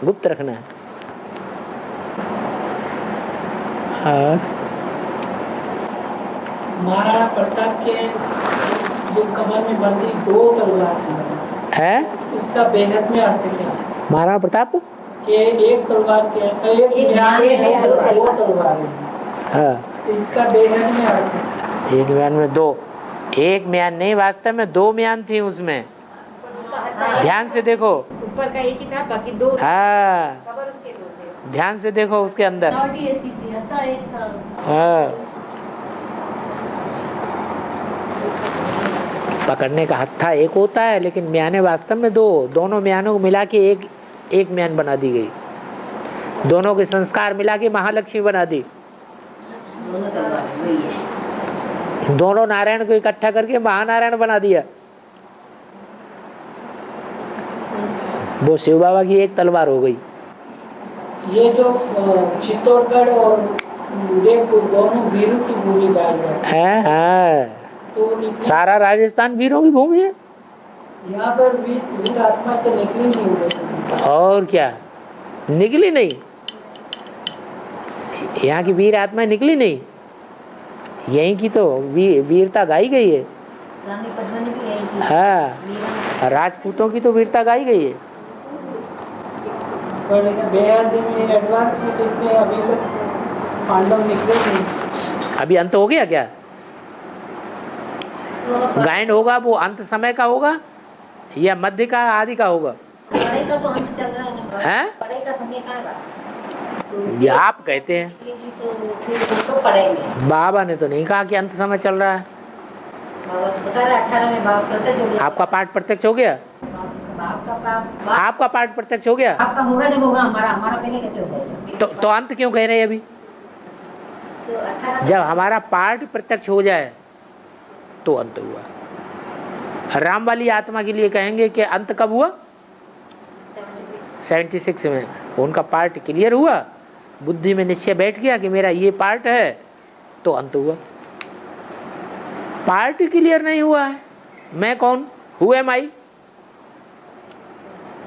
गुप्त रखना है। महाराणा प्रताप के जो कमर में बंदी 2 तलवार थी, है इसका बेहद में अर्थ क्या है? महाराणा प्रताप कि एक तलवार के एक म्यान में 2 तलवार है, हाँ तो इसका बेहद में अर्थ है। एक म्यान में 2, एक म्यान नहीं, वास्तव में 2 म्यान थी उसमें, ध्यान से देखो। ऊपर का एक ही था, बाकी 2 हाँ कवर उसके 2 थे। ध्यान से देखो उसके अंदर। नाटी ऐसी थी, हत्ता एक था। हाँ पकड़ने का हत्था एक होता है, लेकिन म्याने वास्तव में 2, दोनों म्यानों को मिला के एक म्यान बना दी गई, दोनों के संस्कार मिला के महालक्ष्मी बना दी। दोनों तलवार वही है। दोनों नारायण को इकट्ठा करके महानारायण बना दिया। वो शिव बाबा की एक तलवार हो गई। ये जो चित्तौड़गढ़ और उदयपुर दोनों वीरों की भूमि है, तो सारा राजस्थान वीरों की भूमि है। यहाँ पर वीर आत्मा तो निकली नहीं हुई। और क्या निकली नहीं, यहाँ की वीर आत्मा निकली नहीं, यहीं की तो वीरता गाई गई है। रानी पद्मिनी भी यही थी। हाँ राजपूतों की तो वीरता गाई गई है। पर बेहद में एडवांस में देखते हैं, अभी तक पांडव निकले नहीं। अभी अंत हो गया क्या? गायन होगा वो अंत समय का होगा या मध्य का, आदि का होगा? पढ़ाई का तो अंत चल रहा है ना, हैं? पढ़ाई का समय कहाँ रहा? ये आप कहते हैं, तो फिर तो पढ़ेंगे। बाबा ने तो नहीं कहा कि अंत समय चल रहा है। बाबा तो बता रहे 18 में बाप प्रत्यक्ष हो गया। आपका पाठ प्रत्यक्ष हो गया? बाप का पाप आपका पाठ प्रत्यक्ष हो गया? आपका होगा जब होगा, हमारा पहले कैसे होगा? तो अंत क्यों कह रहे हैं अभी? तो 18 जब हमारा पाठ प्रत्यक्ष हो जाए तो अंत हुआ। राम वाली आत्मा के लिए कहेंगे कि अंत कब हुआ? 76 में उनका पार्ट क्लियर हुआ, बुद्धि में निश्चय बैठ गया कि मेरा ये पार्ट है, तो अंत हुआ। पार्ट क्लियर नहीं हुआ है, मैं कौन, हु एम आई,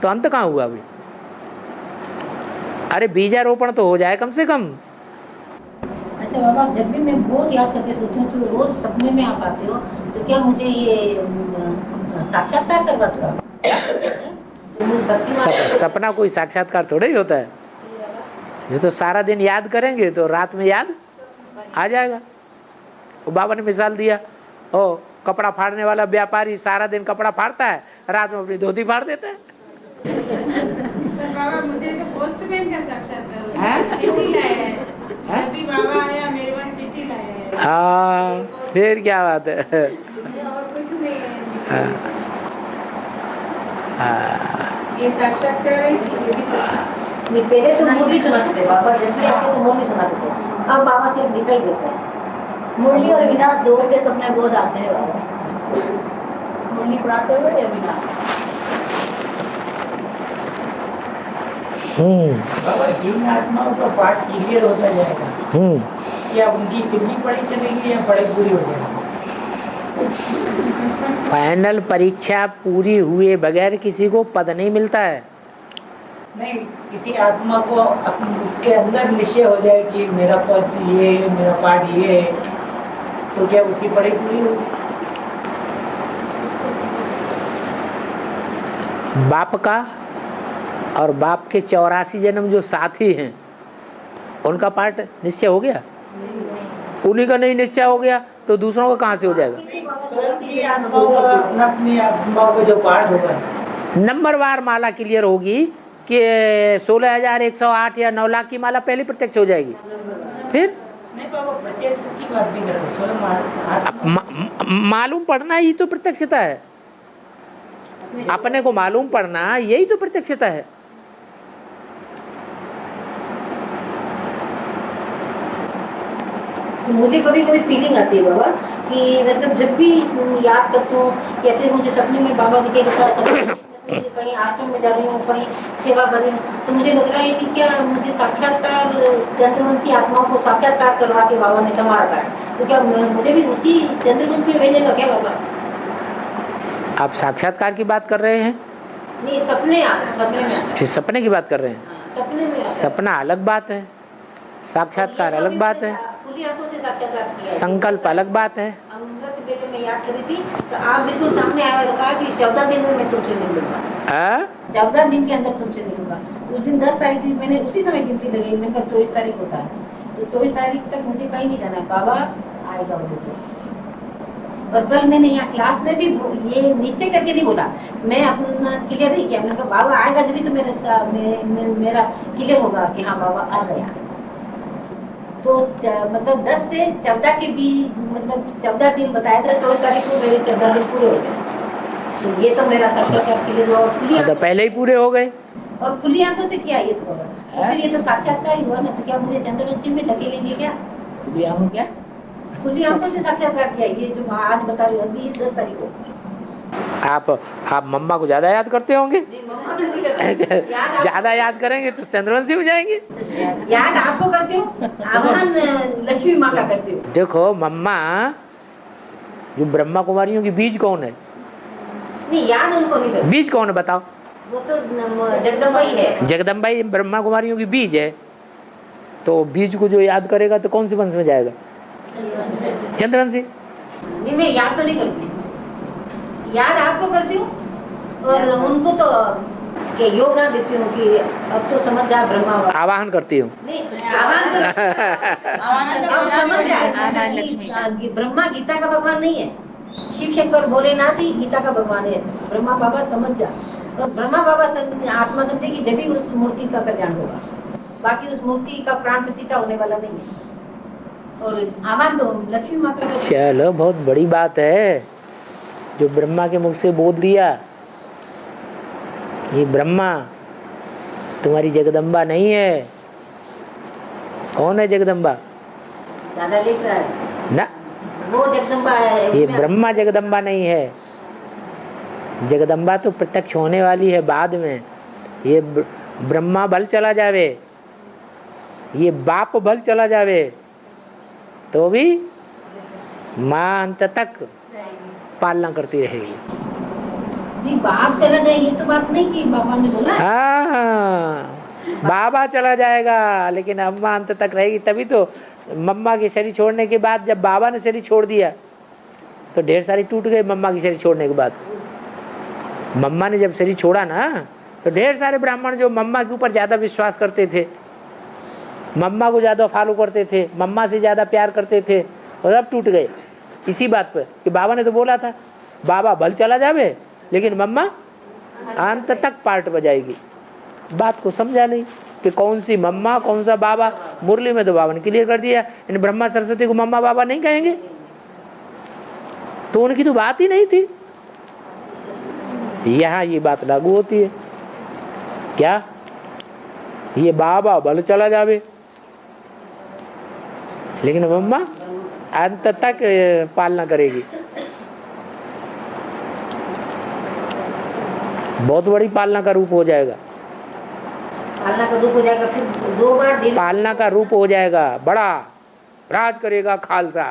तो अंत कहाँ हुआ अभी? अरे बीजारोपण तो हो जाए कम से कम। अच्छा बाबा, जब भी मैं बहुत याद करके सोती हूँ तो रोज सपने में आप आते हो, तो क्या मुझे ये साक्षात्कार करवाते हो? सपना कोई साक्षात्कार थोड़ा ही होता है। जो तो सारा दिन याद करेंगे तो रात में याद आ जाएगा। वो बाबा ने मिसाल दिया, ओ कपड़ा फाड़ने वाला व्यापारी सारा दिन कपड़ा फाड़ता है, रात में अपनी धोती फाड़ देता है। बाबा मुझे तो पोस्टमैन का साक्षात्कार हुआ, चिट्ठी लाया है। जब भी बाबा आया मेरे पास चिट्ठी लाया है। हाँ फिर क्या बात है। और कुछ नहीं है। ये साक्षात्कार है, ये भी सच। ये पहले तो मुरली सुनाते थे बाबा, जब भी आते तो मुरली सुनाते थे, अब बाबा से दिखाई देता है। मुरली और विनाश दो के सपने बहुत आते हैं बाबा। मुरली पढ़ाते हुए या विनाश? बाबा जिन आत्माओं का पाठ क्लियर होता जाएगा, क्या उनकी फिर भी पढ़ाई चलेगी या पढ़ाई पूरी हो जाएगी? फाइनल परीक्षा पूरी हुए बगैर किसी को पद नहीं मिलता है। नहीं, किसी आत्मा को उसके अंदर निश्चय हो जाए कि मेरा पद ये है, मेरा पाठ ये है, तो क्या उसकी पढ़ाई पूरी होगी? बाप का और बाप के 84 जन्म जो साथी हैं उनका पाठ निश्चय हो गया? उन्हीं का नहीं निश्चय हो गया तो दूसरों का कहाँ से हो जाएगा? अपनी आत्माओं का जो पाठ होगा, नंबरवार माला क्लियर होगी कि 16,108 या 9 लाख की माला पहले प्रत्यक्ष हो जाएगी। फिर नहीं बाबा, प्रत्यक्ष की बात नहीं कर रहे, स्वयं मालूम पड़ना ही तो प्रत्यक्षता है। अपने को मालूम पड़ना यही तो प्रत्यक्षता है। मुझे कभी कभी फीलिंग आती है बाबा कि मतलब जब भी याद करती हूँ या फिर मुझे सपने में बाबा दिखेगा, सपने मुझे कहीं आश्रम में जा रही हूँ, कहीं सेवा कर रही हूँ, तो मुझे लग रहा है कि क्या मुझे साक्षात्कार चंद्रवंशी आत्माओं को साक्षात्कार करवा के बाबा ने संभाल रखा है, तो क्या मुझे भी उसी चंद्रवंश में भेजेगा क्या बाबा? आप साक्षात्कार की बात कर रहे हैं? नहीं, सपने सपने की बात कर रहे हैं। सपने में सपना अलग बात है, साक्षात्कार अलग बात है, संकल्प अलग बात है। अमृत बेले में मैं याद कर रही थी तो आप बिल्कुल सामने आया और कहा कि 14 दिन में मैं तुमसे मिलूंगा, 14 दिन के अंदर तुमसे मिलूंगा। उस दिन 10 तारीख थी, मैंने उसी समय गिनती लगाई, मैंने कहा 24 तारीख होता है, तो 24 तारीख तक मुझे कहीं नहीं जाना, बाबा आएगा उधर को। और कल मैंने यहाँ क्लास में भी ये निश्चय करके नहीं बोला, मैं अपना क्लियर नहीं किया, मैंने कहा बाबा आएगा जब भी तो मेरा क्लियर होगा कि हाँ बाबा आ गया। तो मतलब 10 से 14 के बीच, मतलब 14 दिन बताया था, 24 तारीख को मेरे 14 दिन पूरे हो गए। तो ये तो मेरा साक्षात्कार क्लियर हुआ। और तो पहले ही पूरे हो गए और खुली आंखों से किया ये तो बाबा, तो फिर ये तो साक्षात्कार ही हुआ ना, तो क्या मुझे चंद्रवंशी में ढकेलेंगे क्या? खुली आंखों क्या? खुली आंखों से साक्षात्कार किया, ये जो आज बता रही हूँ अभी 10 तारीख को। आप मम्मा को ज्यादा याद करते होंगे? मम्मा को नहीं करती। ज्यादा याद करेंगे तो चंद्रवंशी हो जाएंगे। याद आपको करती हूँ, आह्वान लक्ष्मी माँ का करती हूँ। देखो मम्मा, जो ब्रह्मा कुमारियों की बीज कौन है? नहीं याद उनको नहीं करती। बीज कौन है बताओ? वो तो जगदम्बा ही है। जगदम्बा ही ब्रह्मा कुमारियों की बीज है। तो बीज को जो याद करेगा तो कौन से वंश में जाएगा? चंद्रवंशी। नहीं मैं याद तो नहीं करती, याद आपको करती हूँ और उनको तो के योगदान देती हूँ कि अब तो समझ जा ब्रह्मा। आवाहन करती हूँ। नहीं आह्वान तो समझ जा, ब्रह्मा गीता का भगवान नहीं है, शिव शंकर भोलेनाथ ही गीता का भगवान है। ब्रह्मा बाबा समझ जा, तो ब्रह्मा बाबा आत्मा समझेगी जब भी उस मूर्ति का कल्याण होगा, बाकी उस मूर्ति का प्राण प्रतिष्ठा होने वाला नहीं है। और आह्वान तो लक्ष्मी माँ का। चलो बहुत बड़ी बात है जो ब्रह्मा के मुख से बोल दिया। ये ब्रह्मा तुम्हारी जगदम्बा नहीं है। कौन है जगदम्बा? दादा लिख रहा है ना, वो जगदम्बा है। ये ब्रह्मा जगदम्बा नहीं है। जगदम्बा तो प्रत्यक्ष होने वाली है बाद में। ये ब्रह्मा भल चला जावे, ये बाप भल चला जावे, तो भी माँ अंत तक पालना करती रहेगी। नहीं बाप चला जाए ये तो बात नहीं कि बाबा ने बोला। हाँ, बाबा चला जाएगा लेकिन अम्मा अंत तक रहेगी। तभी तो मम्मा के शरीर छोड़ने के बाद जब बाबा ने शरीर छोड़ दिया तो ढेर सारी टूट गए। मम्मा की शरीर छोड़ने के बाद मम्मा ने जब शरीर छोड़ा ना तो ढेर सारे ब्राह्मण जो मम्मा के ऊपर ज्यादा विश्वास करते थे, मम्मा को ज्यादा फॉलो करते थे, मम्मा से ज्यादा प्यार करते थे, और सब टूट गए इसी बात पर कि बाबा ने तो बोला था बाबा भल चला जावे लेकिन मम्मा अंत तक पार्ट बजाएगी। बात को समझा नहीं कि कौन सी मम्मा कौन सा बाबा। मुरली में तो बाबा ने क्लियर कर दिया, इन ब्रह्मा सरस्वती को मम्मा बाबा नहीं कहेंगे, तो उनकी तो बात ही नहीं थी। यहाँ ये बात लागू होती है क्या? ये बाबा भल चला जावे लेकिन मम्मा अंत तक पालना करेगी। बहुत बड़ी पालना का रूप हो जाएगा। पालना का रूप हो जाएगा, फिर 2 बार पालना का रूप हो जाएगा, बड़ा राज करेगा खालसा।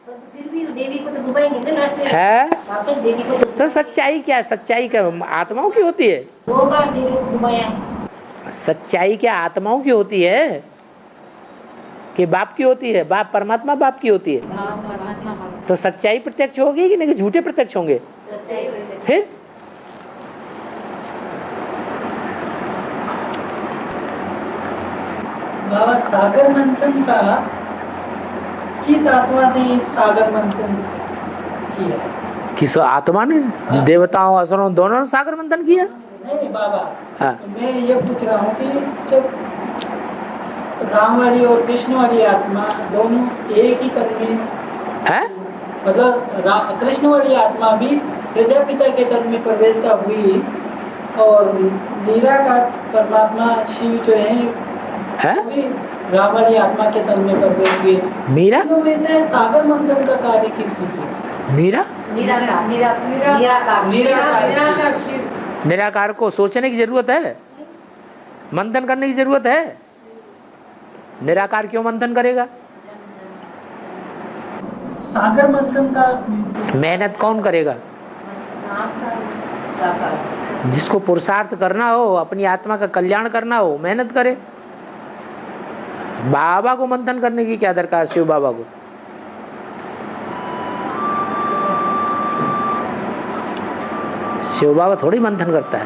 फिर भी देवी को तो डुबाएंगे ना लास्ट में है वापस देवी को तो सच्चाई क्या? सच्चाई क्या आत्माओं की होती है? 2 बार देवी को डुबाया। सच्चाई क्या आत्माओं की होती है कि बाप की होती है? बाप परमात्मा बाप की होती है। तो सच्चाई प्रत्यक्ष होगी कि नहीं? झूठे प्रत्यक्ष होंगे? फिर बाबा सागर मंथन का किस आत्मा ने सागर मंथन किया? किस आत्मा ने? देवताओं असुरों दोनों ने सागर मंथन किया? नहीं बाबा, हाँ। मैं ये पूछ रहा हूँ कि जब राम वाली और कृष्ण वाली आत्मा दोनों एक ही तन में है, मतलब कृष्ण वाली आत्मा भी प्रजापिता के तन में प्रवेश हुई और निराकार परमात्मा शिव जो है भी राम वाली आत्मा के तन में प्रवेश हुए। मीरा में से सागर मंथन का कार्य किसने किया? मीरा निराकार निराकार को सोचने की जरूरत है, मंथन करने की जरूरत है। निराकार क्यों मंथन करेगा? सागर मंथन का मेहनत कौन करेगा? जिसको पुरुषार्थ करना हो, अपनी आत्मा का कल्याण करना हो, मेहनत करे। बाबा को मंथन करने की क्या दरकार? शिव बाबा को शिव बाबा थोड़ी मंथन करता है,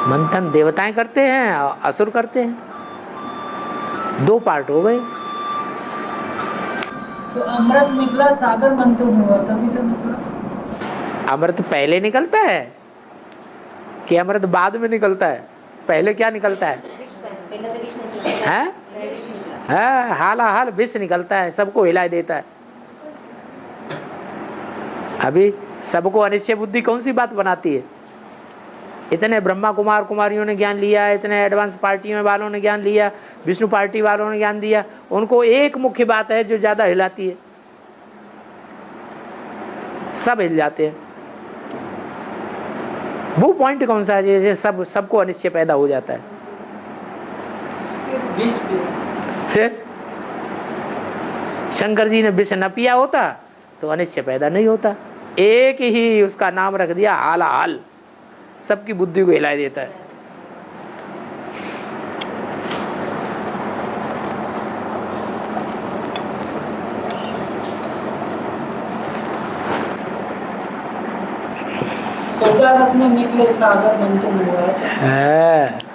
मंथन देवताएं करते हैं और असुर करते हैं, 2 पार्ट हो गए। तो अमृत निकला, सागर मंथन हुआ, तभी तो निकला। अमृत पहले निकलता है कि अमृत बाद में निकलता है? पहले क्या निकलता है? हैं? हाला हाल विष निकलता है, सबको हिला देता है। अभी सबको अनिश्चय बुद्धि कौन सी बात बनाती है? इतने ब्रह्मा कुमार कुमारियों ने ज्ञान लिया, इतने एडवांस पार्टियों वालों ने ज्ञान लिया, विष्णु पार्टी वालों ने ज्ञान दिया, उनको एक मुख्य बात है जो ज्यादा हिलाती है, सब हिल जाते हैं। वो पॉइंट कौन सा है जैसे सबको अनिश्चय पैदा हो जाता है? फिर शंकर जी ने विष न पिया होता तो अनिश्चय पैदा नहीं होता। एक ही उसका नाम रख दिया हाला हाल, सबकी बुद्धि को हिला देता है। सौदारथ ने निकले, सागर मंथन हुआ है।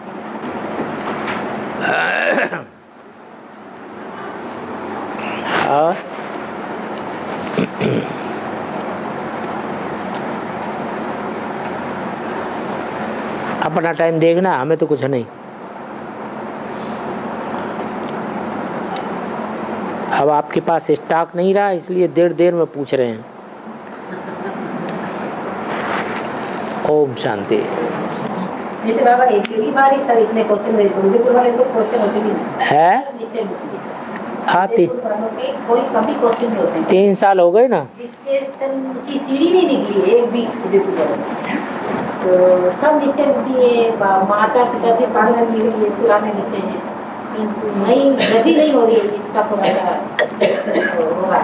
और अपना टाइम देखना, हमें तो कुछ नहीं। अब आपके पास स्टॉक नहीं रहा, इसलिए देर में पूछ रहे हैं। ओम शांति। जैसे बाबा एक ही बार ही सर इतने क्वेश्चन दे, उदयपुर वाले कोई क्वेश्चन होते नहीं है। हाँ, कोई कभी क्वेश्चन नहीं होते। 3 साल हो गए ना। स्टेशन की सीढ़ी नहीं निकली एक भी उदयपुर वाले, तो सब निश्चय बुद्धि है, माता पिता से पालन मिली है, पुराने निश्चय है, किंतु नई गति नहीं हो रही है, इसका थोड़ा सा हो रहा है।